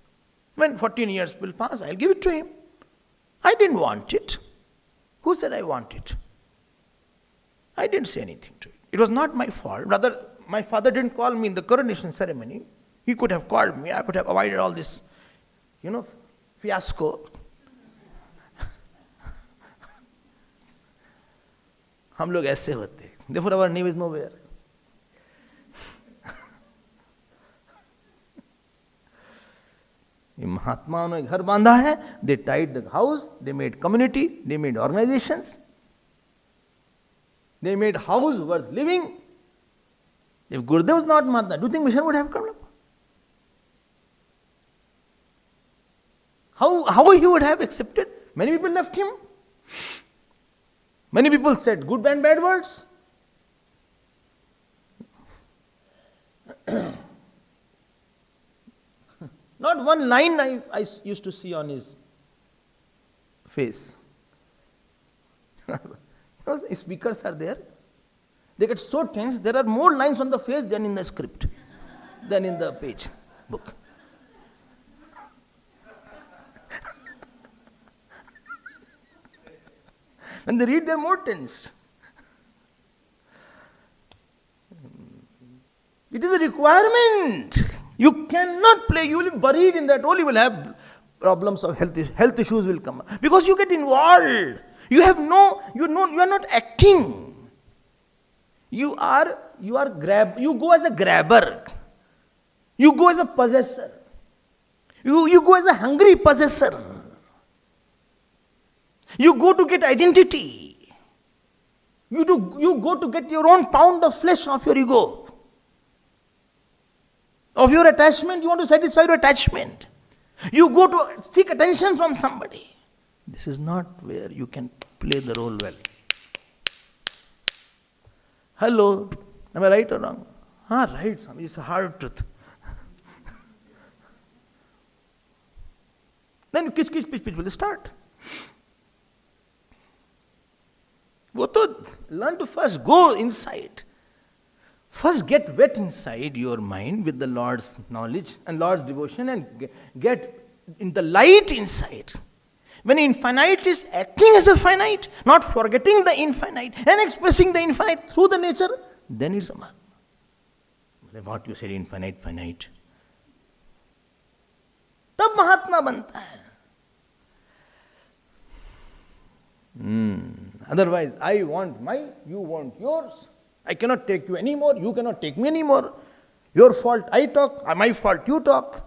When 14 years will pass, I'll give it to him. I didn't want it. Who said I want it? I didn't say anything to it. It was not my fault. Rather, my father didn't call me in the coronation ceremony. He could have called me. I would have avoided all this, fiasco. हम लोग ऐसे होते. Therefore, our name is nowhere. महात्माओं ने घर बांधा है. They tied the house. They made community. They made organizations. They made house worth living. If Gurudev was not Mahatma, do you think mission would have come up? How he would have accepted? Many people left him. Many people said good and bad words. Not one line I used to see on his face. Speakers are there. They get so tense, there are more lines on the face than in the script, than in the page, book. When they read, they're more tense. It is a requirement. You cannot play. You will be buried in that role. You will have problems of health issues will come up. Because you get involved. You are not acting. You go as a grabber. You go as a possessor. You go as a hungry possessor. You go to get identity. You go to get your own pound of flesh off your ego. Of your attachment, you want to satisfy your attachment. You go to seek attention from somebody. This is not where you can play the role well. Hello, am I right or wrong? Right, Swami, it's a hard truth. Then pitch will start. Learn to first go inside. First get wet inside your mind with the Lord's knowledge and Lord's devotion and get in the light inside. When infinite is acting as a finite, not forgetting the infinite and expressing the infinite through the nature, then it's a Mahatma. What you said, infinite, finite. तब महात्मा बनता है. Otherwise, I want my, you want yours. I cannot take you anymore, you cannot take me anymore. Your fault I talk, my fault you talk.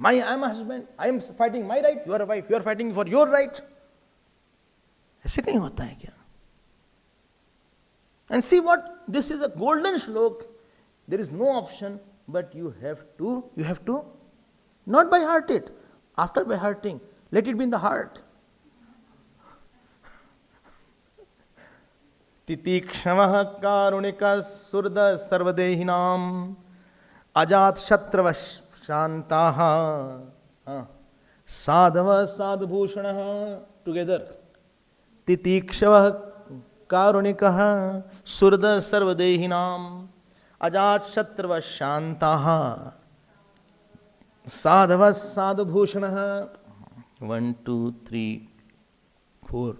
I am a husband, I am fighting my right, you are a wife, you are fighting for your right. ऐसे कहीं होता है क्या? And see what, this is a golden shlok. There is no option, but you have to, not by heart it, after by hearting, let it be in the heart. तितीक्षवः कारुणिकः सुहृद सर्वदेहिनां अजात शत्रवः शान्ताः साधवः साधुभूषणः together तितीक्षवः कारुणिकः सुहृद सर्वदेहिनां अजात शत्रवः शान्ताः साधवः साधुभूषणः 1 2 3 4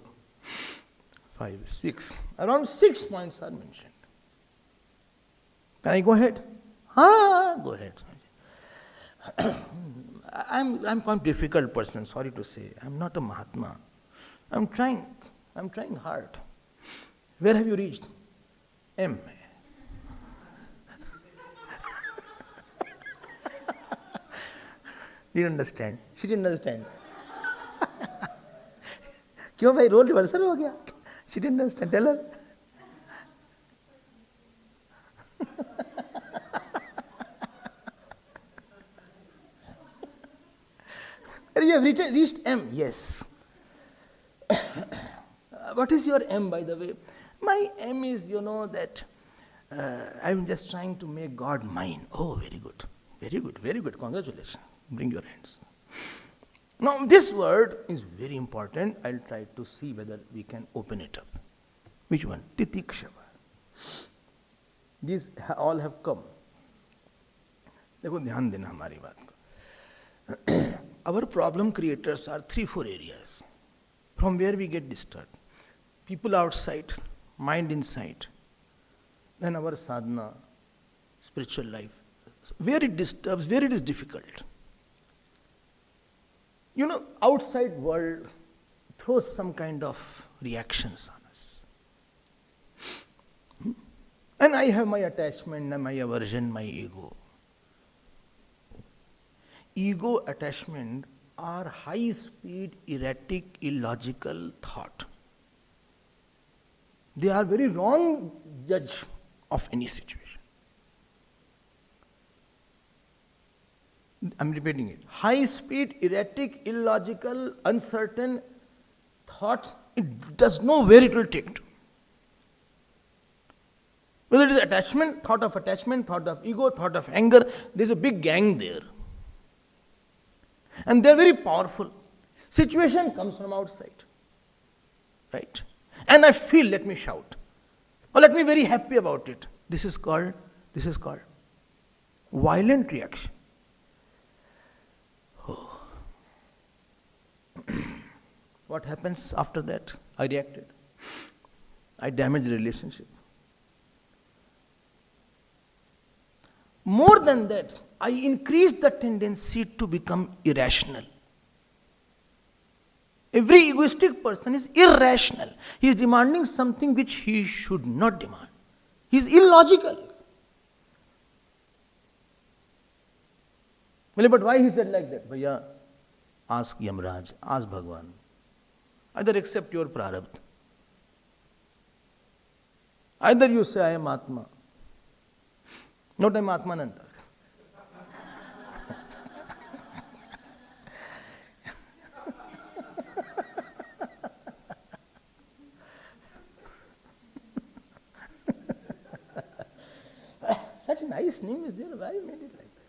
5 6 around 6 points are mentioned. Can I go ahead? Go ahead. I'm quite a difficult person, sorry to say. I'm not a Mahatma. I'm trying hard. Where have you reached? M. Didn't understand. She didn't understand. क्यों भाई role reversal हो गया? She didn't understand. Tell her. You have reached M. Yes. What is your M, by the way? My M is, that I'm just trying to make God mine. Oh, very good. Very good. Very good. Congratulations. Bring your hands. Now, this word is very important. I'll try to see whether we can open it up. Which one? Titikshava. These all have come. देखो ध्यान देना हमारी बात को. Our problem creators are 3-4 areas from where we get disturbed. People outside, mind inside. Then our sadhana, spiritual life. Where it disturbs, where it is difficult. Outside world throws some kind of reactions on us. And I have my attachment, my aversion, my ego. Ego, attachment are high-speed, erratic, illogical thought. They are very wrong judge of any situation. I'm repeating it. High-speed, erratic, illogical, uncertain thought, it does know where it will take to. Whether it is attachment, thought of ego, thought of anger, there's a big gang there. And they're very powerful. Situation comes from outside. Right? And I feel, let me shout. Or let me be very happy about it. This is called violent reaction. Oh. What happens after that? I reacted. I damaged the relationship. More than that, I increased the tendency to become irrational. Every egoistic person is irrational. He is demanding something which he should not demand. He is illogical. Well, but why he said like that? Bhaiya, ask Yamraj, ask Bhagavan. Either accept your prarabdha. Either you say, I am Atma. Not I am Atmananda. Such a nice name is there. Why you made it like that?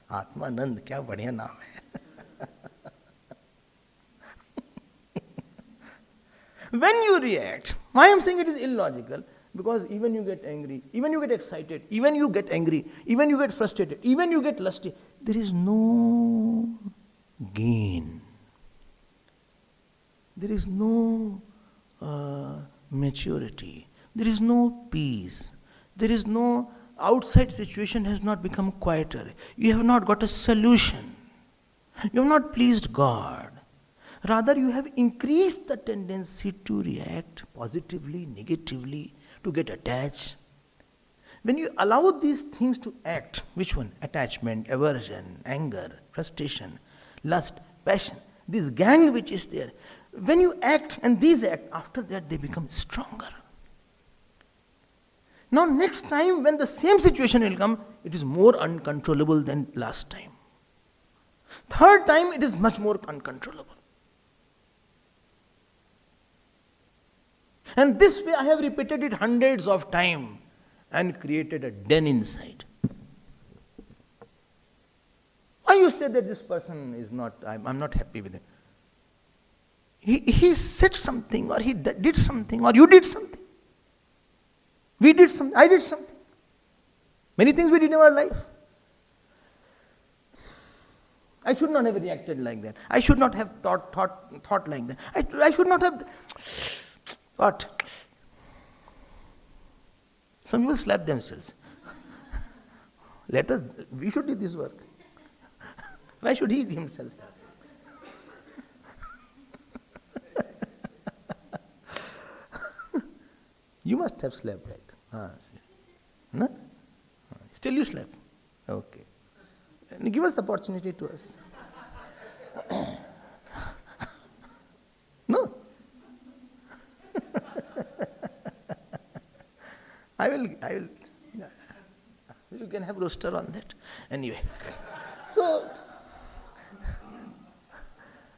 Yeah. Atmanand, क्या बढ़िया नाम है. When you react, why I am saying it is illogical? Because even you get angry, even you get excited, even you get angry, even you get frustrated, even you get lusty, there is no gain. There is no maturity. There is no peace. There is no outside situation has not become quieter. You have not got a solution. You have not pleased God. Rather, you have increased the tendency to react positively, negatively, to get attached. When you allow these things to act, which one? Attachment, aversion, anger, frustration, lust, passion, this gang which is there. When you act and these act, after that they become stronger. Now next time when the same situation will come, it is more uncontrollable than last time. Third time it is much more uncontrollable. And this way I have repeated it hundreds of times and created a den inside. Why you say that this person is not, I'm not happy with him? He said something, or he did something, or you did something. We did something, I did something. Many things we did in our life. I should not have reacted like that. I should not have thought like that. I should not have... What? Some people slap themselves. We should do this work. Why should he himself slap? You must have slept, right? No? Still you slept? Okay. And give us the opportunity to us. No? I will, you can have roster on that. Anyway. So,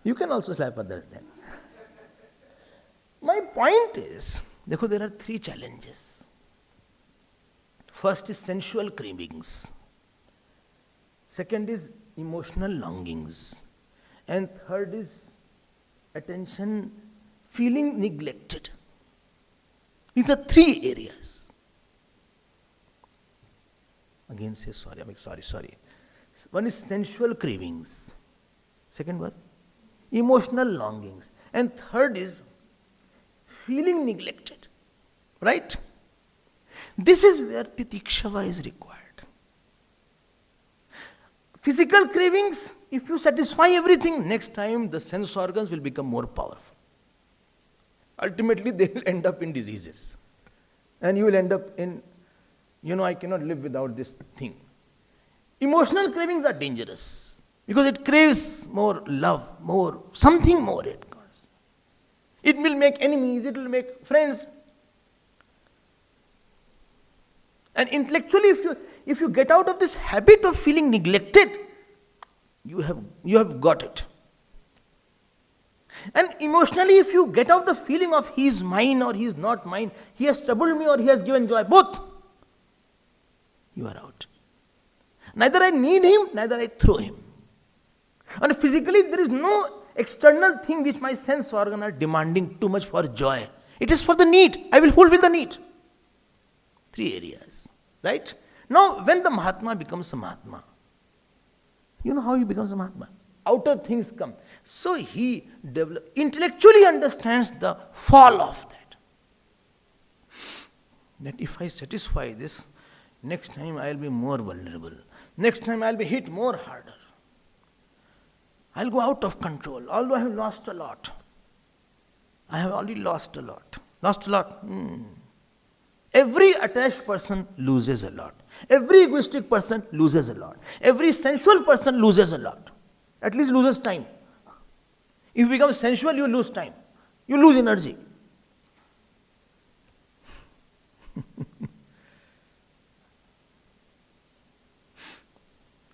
you can also slap others then. My point is, there are three challenges. First is sensual cravings. Second is emotional longings. And third is attention, feeling neglected. These are three areas. Again say sorry. One is sensual cravings. Second one, emotional longings. And third is feeling neglected. Right? This is where titikshava is required. Physical cravings, if you satisfy everything, next time the sense organs will become more powerful. Ultimately, they will end up in diseases. And you will end up in, I cannot live without this thing. Emotional cravings are dangerous because it craves more love, something more it causes. It will make enemies, it will make friends. And intellectually, if you get out of this habit of feeling neglected, you have got it. And emotionally, if you get out the feeling of he is mine or he is not mine, he has troubled me or he has given joy, both, you are out. Neither I need him, neither I throw him. And physically, there is no external thing which my sense organ are demanding too much for joy. It is for the need. I will fulfill the need. 3 areas. Right? Now, when the Mahatma becomes a Mahatma, you know how he becomes a Mahatma? Outer things come. So he intellectually understands the fall of that. That if I satisfy this, next time I will be more vulnerable. Next time I will be hit more harder. I will go out of control, although I have lost a lot. I have already lost a lot. Lost a lot. Every attached person loses a lot. Every egoistic person loses a lot. Every sensual person loses a lot. At least loses time. If you become sensual, you lose time. You lose energy.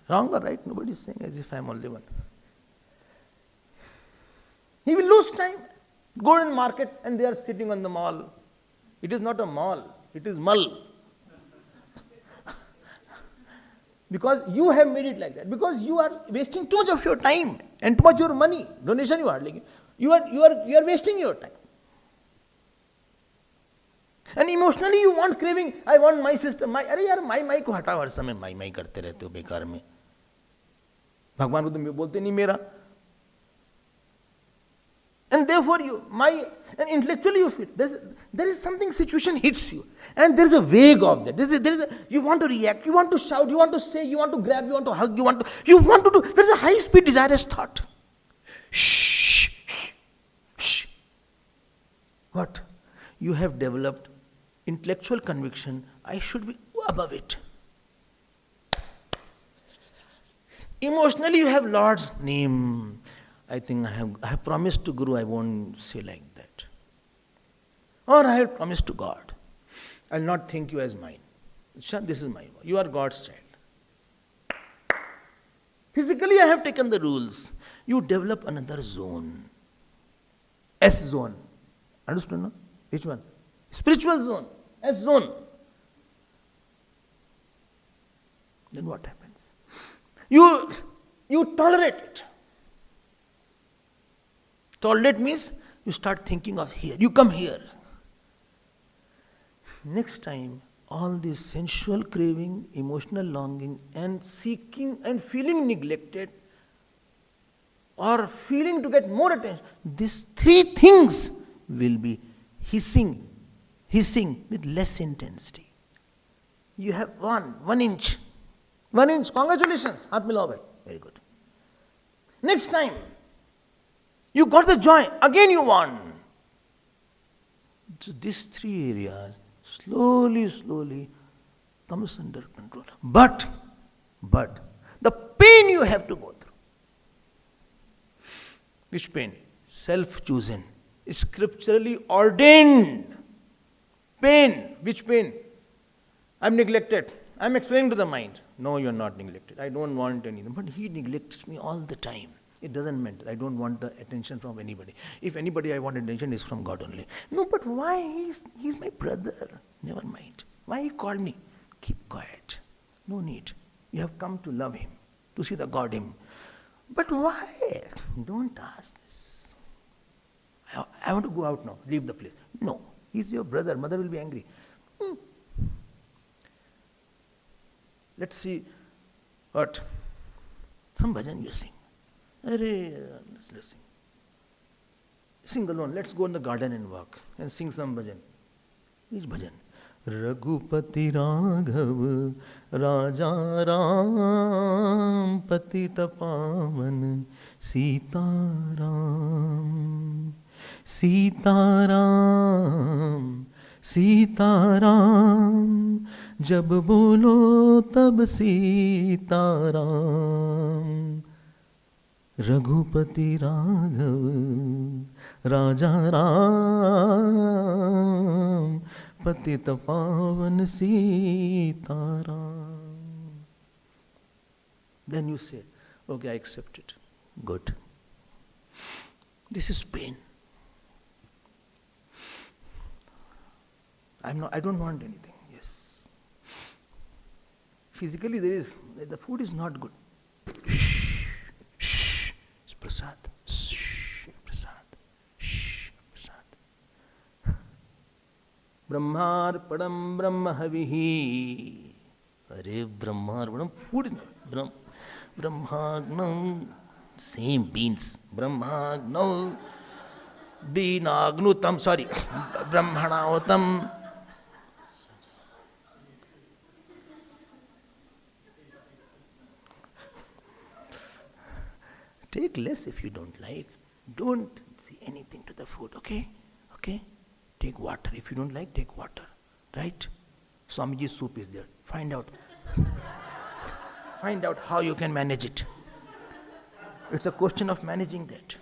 Wrong or right? Nobody is saying as if I am only one. He will lose time. Go in market and they are sitting on the mall. It is not a mall. It is mull. Because you have made it like that. Because you are wasting too much of your time and too much of your money. Donation you hardly give. You are wasting your time. And emotionally you want craving. I want my sister. अरे यार माई को हटाओ हर समय माई करते रहते हो बेकार में. भगवान को तुम बोलते नहीं मेरा. And therefore and intellectually you feel, there is something, situation hits you. And there is a vague of that. You want to react, you want to shout, you want to say, you want to grab, you want to hug, you want to do, there is a high speed desirous thought. Shh. What? You have developed intellectual conviction, I should be above it. Emotionally you have Lord's name. I think I have promised to Guru, I won't say like that. Or I have promised to God, I will not think you as mine. This is my, you are God's child. Physically I have taken the rules. You develop another zone. S zone. Understood, no? Which one? Spiritual zone. S zone. Then what happens? You tolerate it. Tolerate means you start thinking of here. You come here. Next time, all this sensual craving, emotional longing, and seeking and feeling neglected, or feeling to get more attention, these 3 things will be hissing with less intensity. You have 1 inch. 1 inch. Congratulations. Haath milao bhai. Very good. Next time, you got the joy, again you want. So these 3 areas slowly comes under control. But the pain you have to go through. Which pain? Self-chosen, scripturally ordained pain. Which pain? I'm neglected. I'm explaining to the mind. No, you're not neglected. I don't want anything. But he neglects me all the time. It doesn't matter. I don't want the attention from anybody. If anybody I want attention is from God only. No, but why? He's my brother. Never mind. Why he called me? Keep quiet. No need. You have come to love him, to see the God in him. But why? Don't ask this. I want to go out now. Leave the place. No. He's your brother. Mother will be angry. Let's see what? Some bhajan you sing. Let's sing. Sing alone. Let's go in the garden and walk and sing some bhajan. Which bhajan? Raghupati Raghav Raja Ram Patita Pavan Sita Ram Sita Ram Sita Ram Jab bolo tab Sita Ram Raghupati Raghav Raja Ram Patita Pavan Sita Ram. Then you say, okay, I accept it. Good. This is pain. I don't want anything. Yes. Physically the food is not good. Shh. It's prasad. Shh. Brahmarpadam Brahmahavihi. Are Brahmarpadam, food is not. Brahmagnam, same beans. Brahmagnam, Binagnutam, sorry, Brahmanaotam. Take less if you don't like. Don't say anything to the food, okay? Okay? Take water. If you don't like, take water. Right? Swamiji's soup is there. Find out. Find out how you can manage it. It's a question of managing that.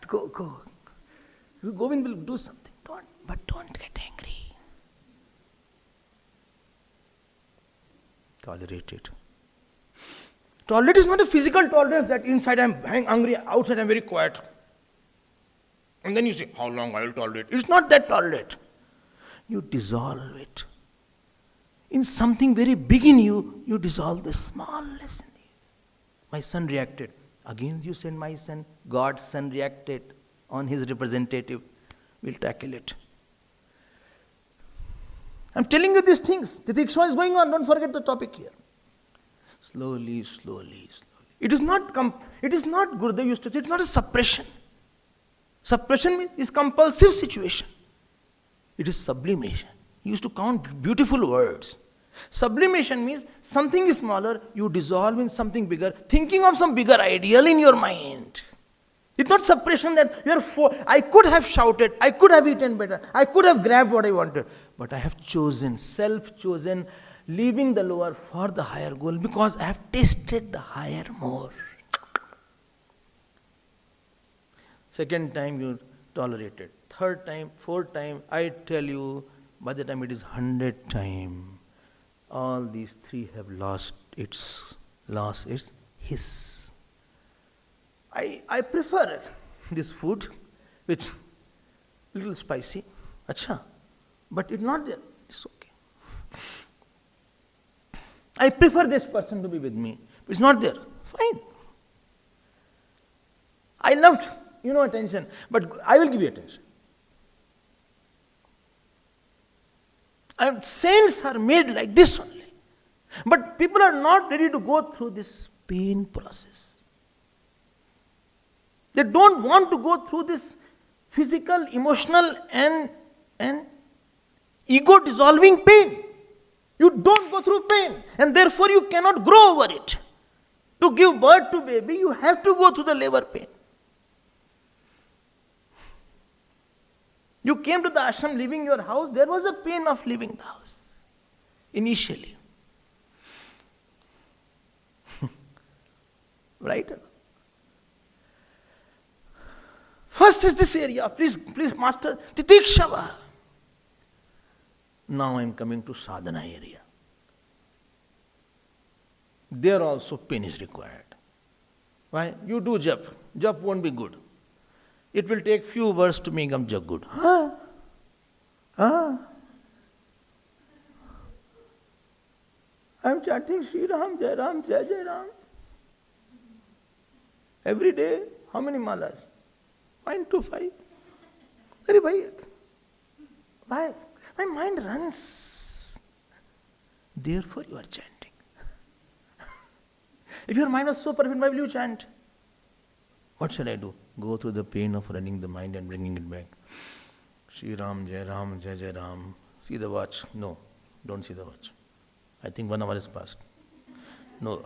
Go. Govind will do something. Don't get angry. Tolerate it. Tolerate is not a physical tolerance that inside I'm hungry, outside I'm very quiet. And then you say, how long I will tolerate? It's not that tolerate. You dissolve it. In something very big in you, you dissolve the smallness in you. My son reacted. Again you send my son. God's son reacted on his representative. We'll tackle it. I'm telling you these things. The Diksha is going on. Don't forget the topic here. Slowly. It is not Gurudev used to say, it's not a suppression. Suppression is compulsive situation. It is sublimation. He used to count beautiful words. Sublimation means something is smaller, you dissolve in something bigger, thinking of some bigger ideal in your mind. It's not suppression that I could have shouted, I could have eaten better, I could have grabbed what I wanted, but I have chosen, self-chosen, leaving the lower for the higher goal because I have tasted the higher more. Second time you tolerate it. Third time, fourth time, I tell you, by the time it is 100th time, all these three have lost its hiss. I prefer this food, which little spicy, but it's not there, it's okay. I prefer this person to be with me, it's not there, fine. I loved, attention, but I will give you attention. And saints are made like this only. But people are not ready to go through this pain process. They don't want to go through this physical, emotional and ego-dissolving pain. You don't go through pain and therefore you cannot grow over it. To give birth to baby, you have to go through the labor pain. You came to the ashram leaving your house, there was a pain of leaving the house. Initially. Right? First is this area. Please master Titikshava. Now I am coming to sadhana area. There also pain is required. Why? You do jap. Jap won't be good. It will take few words to make jap good. I'm chanting Shri Ram, Jai Ram, Jai Jai Ram. Every day, how many malas? 1 to 5. Why? My mind runs. Therefore you are chanting. If your mind was so perfect, why will you chant? What shall I do? Go through the pain of running the mind and bringing it back. Shri Ram, Jai Ram, Jai Jai Ram. See the watch? No, don't see the watch. I think 1 hour has passed. No.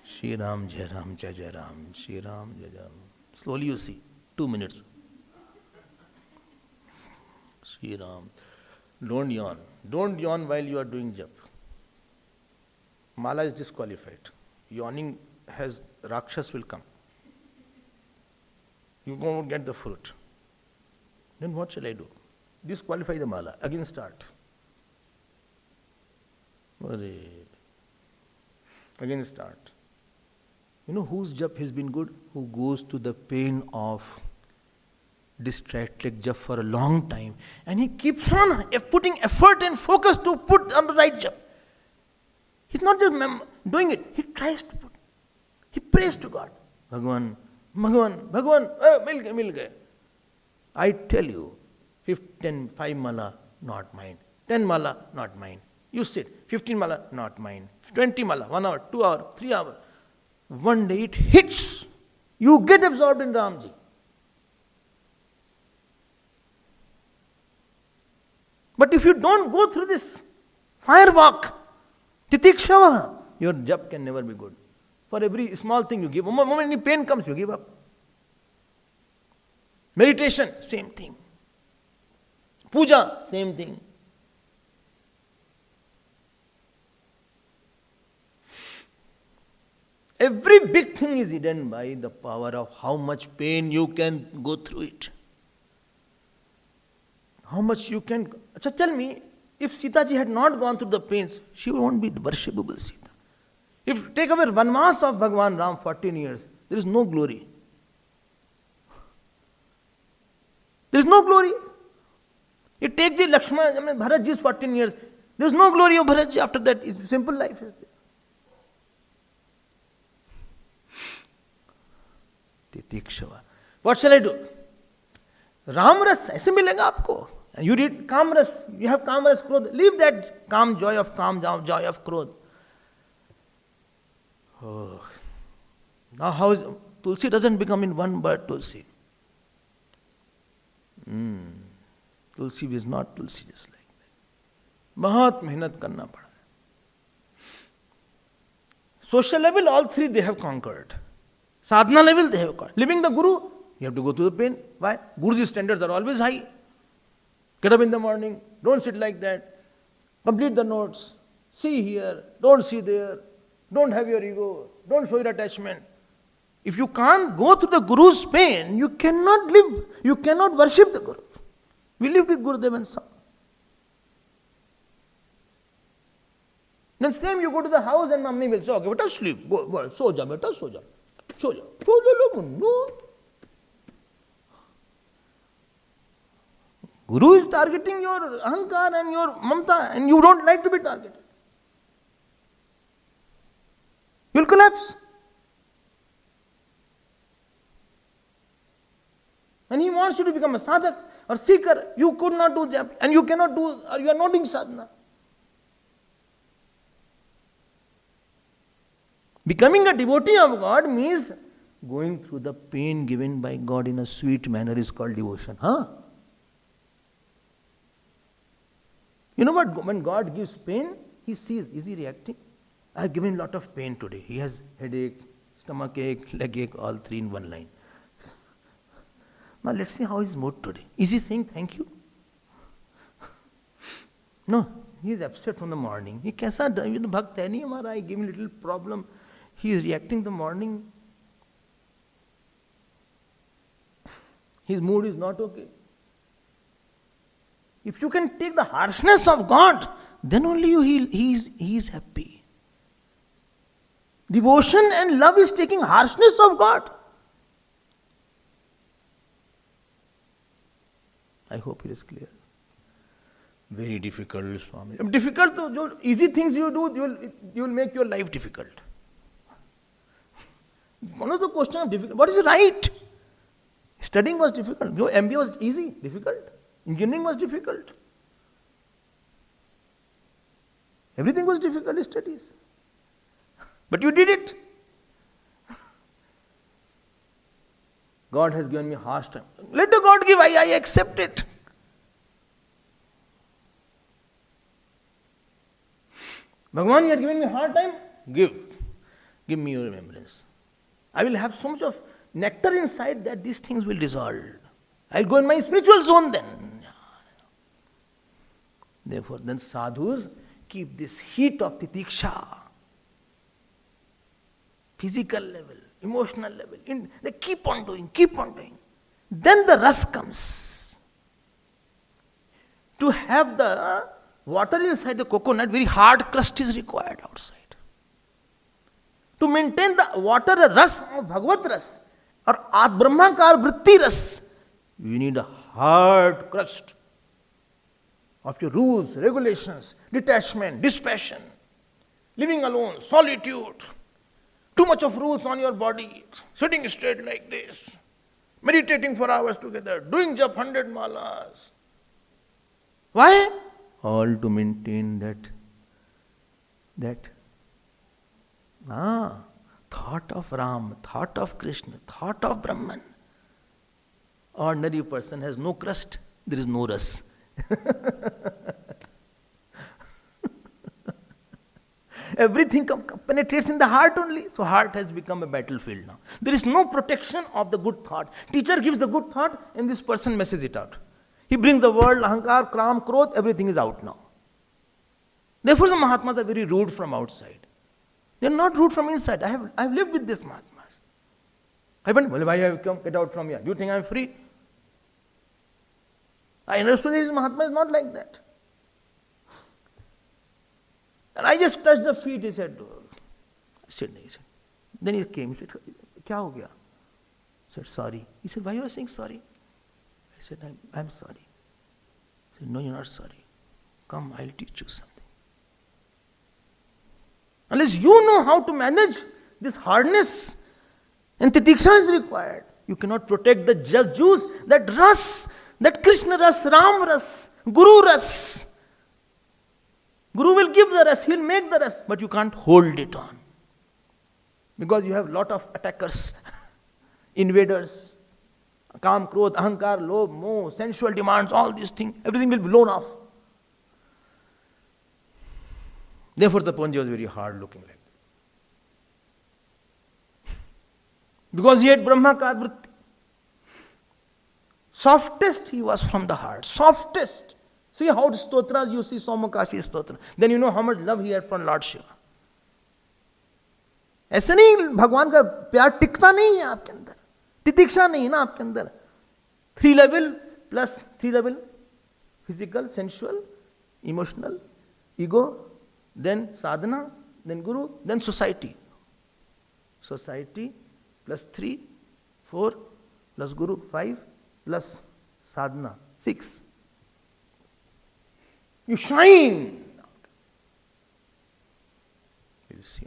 Shri Ram, Jai Ram, Jai Jai Ram. Shri Ram, Jai Jai Ram. Slowly you see. 2 minutes. Shri Ram. Don't yawn. Don't yawn while you are doing jap. Mala is disqualified. Yawning has, Rakshas will come. You won't get the fruit. Then what shall I do? Disqualify the mala. Again start. Again start. You know whose jap has been good? Who goes to the pain of distracted jap for a long time. And he keeps on putting effort and focus to put on the right jap. He's not just doing it. He tries to put. He prays to God. Bhagwan, mil gaye. I tell you, 5 mala, not mine. 10 mala, not mine. You sit, 15 mala, not mine. 20 mala, 1 hour, 2 hour, 3 hour. One day it hits. You get absorbed in Ramji. But if you don't go through this firewalk, titikshava, your jap can never be good. For every small thing you give, the moment any pain comes, you give up. Meditation, same thing. Puja, same thing. Every big thing is hidden by the power of how much pain you can go through it. How much you can... Achha, tell me, if Sita ji had not gone through the pains, she won't be worshipable Sita. If take away Vanvas of Bhagavan Ram, 14 years, there is no glory. There is no glory. You take the Lakshmana, Bharat ji's 14 years, there is no glory of Bharat ji after that. It's simple life is there. Titikshava. What shall I do? Ramras, ऐसे मिलेगा आपको. You read Kamras, you have Kamras, Krodh. Leave that calm joy of Krodh. Oh. Now how is Tulsi doesn't become in one bird Tulsi. Tulsi is not Tulsi just like that. बहुत मेहनत करना पड़ा. Social level, all three they have conquered. Sadhana level, they have conquered. Living the Guru, you have to go through the pain. Why? Guruji's standards are always high. Get up in the morning, don't sit like that. Complete the notes. See here, don't see there. Don't have your ego. Don't show your attachment. If you can't go through the Guru's pain, you cannot live. You cannot worship the Guru. We lived with Gurudev and Sam. Then same you go to the house and mummy will say, okay, beta sleep. Go, so ja, beta, so ja. So ja. No. Guru is targeting your ahankar and your mamta and you don't like to be targeted. You will collapse. And he wants you to become a sadhak or seeker. You could not do japa and you cannot do, or you are not doing sadhana. Becoming a devotee of God means going through the pain given by God in a sweet manner is called devotion. Huh? You know what? When God gives pain, He sees, is He reacting? I have given a lot of pain today. He has headache, stomach ache, leg ache, all three in one line. Now let's see how his mood today. Is he saying thank you? No, he is upset from the morning. He kaisa bhakt hai nahi hamara, I give him a little problem. He is reacting the morning. His mood is not okay. If you can take the harshness of God, then only he is happy. Devotion and love is taking harshness of God. I hope it is clear. Very difficult, Swami. Difficult, so easy things you do, you will make your life difficult. One of the questions of difficult, what is right? Studying was difficult. MBA was easy, difficult. Engineering was difficult. Everything was difficult, studies. But you did it. God has given me harsh time. Let the God give, I accept it. Bhagavan, you are giving me hard time? Give me your remembrance. I will have so much of nectar inside that these things will dissolve. I will go in my spiritual zone then. Therefore, then sadhus keep this heat of titiksha. Physical level, emotional level. They keep on doing. Then the ras comes. To have the water inside the coconut, very hard crust is required outside. To maintain the water ras of Bhagavat ras or Brahmakar Vritti ras, you need a hard crust of your rules, regulations, detachment, dispassion, living alone, solitude. Too much of rules on your body. Sitting straight like this. Meditating for hours together. Doing jap 100 malas. Why? All to maintain that thought of Ram, thought of Krishna, thought of Brahman. Ordinary person has no crust, there is no ras. Everything penetrates in the heart only. So heart has become a battlefield now. There is no protection of the good thought. Teacher gives the good thought and this person messes it out. He brings the world, ahankar, kram, krodh, everything is out now. Therefore the Mahatmas are very rude from outside. They are not rude from inside. I have lived with these Mahatmas. I went, well, why have you come? Get out from here. Do you think I am free? I understood this Mahatma is not like that. And I just touched the feet. He said, sit there. He said. Then he came. He said, kya ho gaya? I said, sorry. He said, why are you saying sorry? I said, I'm sorry. He said, no, you're not sorry. Come, I'll teach you something. Unless you know how to manage this hardness, and titiksha is required. You cannot protect the juice, that ras, that Krishna ras, Ram ras, Guru ras. Guru will give the ras, he'll make the ras, but you can't hold it on. Because you have lot of attackers, invaders, Kam, Krodh, Ahankar, Lobh, Moh, sensual demands, all these things, everything will be blown off. Therefore the Ponji was very hard looking like that. Because he had Brahmakar vritti. Softest he was from the heart. Softest. See how the stotras you see, Somakashi stotra. Then you know how much love he had from Lord Shiva. ऐसे नहीं भगवान का प्यार टिकता नहीं है आपके अंदर, तितिक्षा नहीं है ना आपके अंदर. 3 level plus 3 level, physical, sensual, emotional, ego, then sadhana, then guru, then society. Society plus 3, 4 plus guru, 5 plus sadhana, 6. You shine. You see.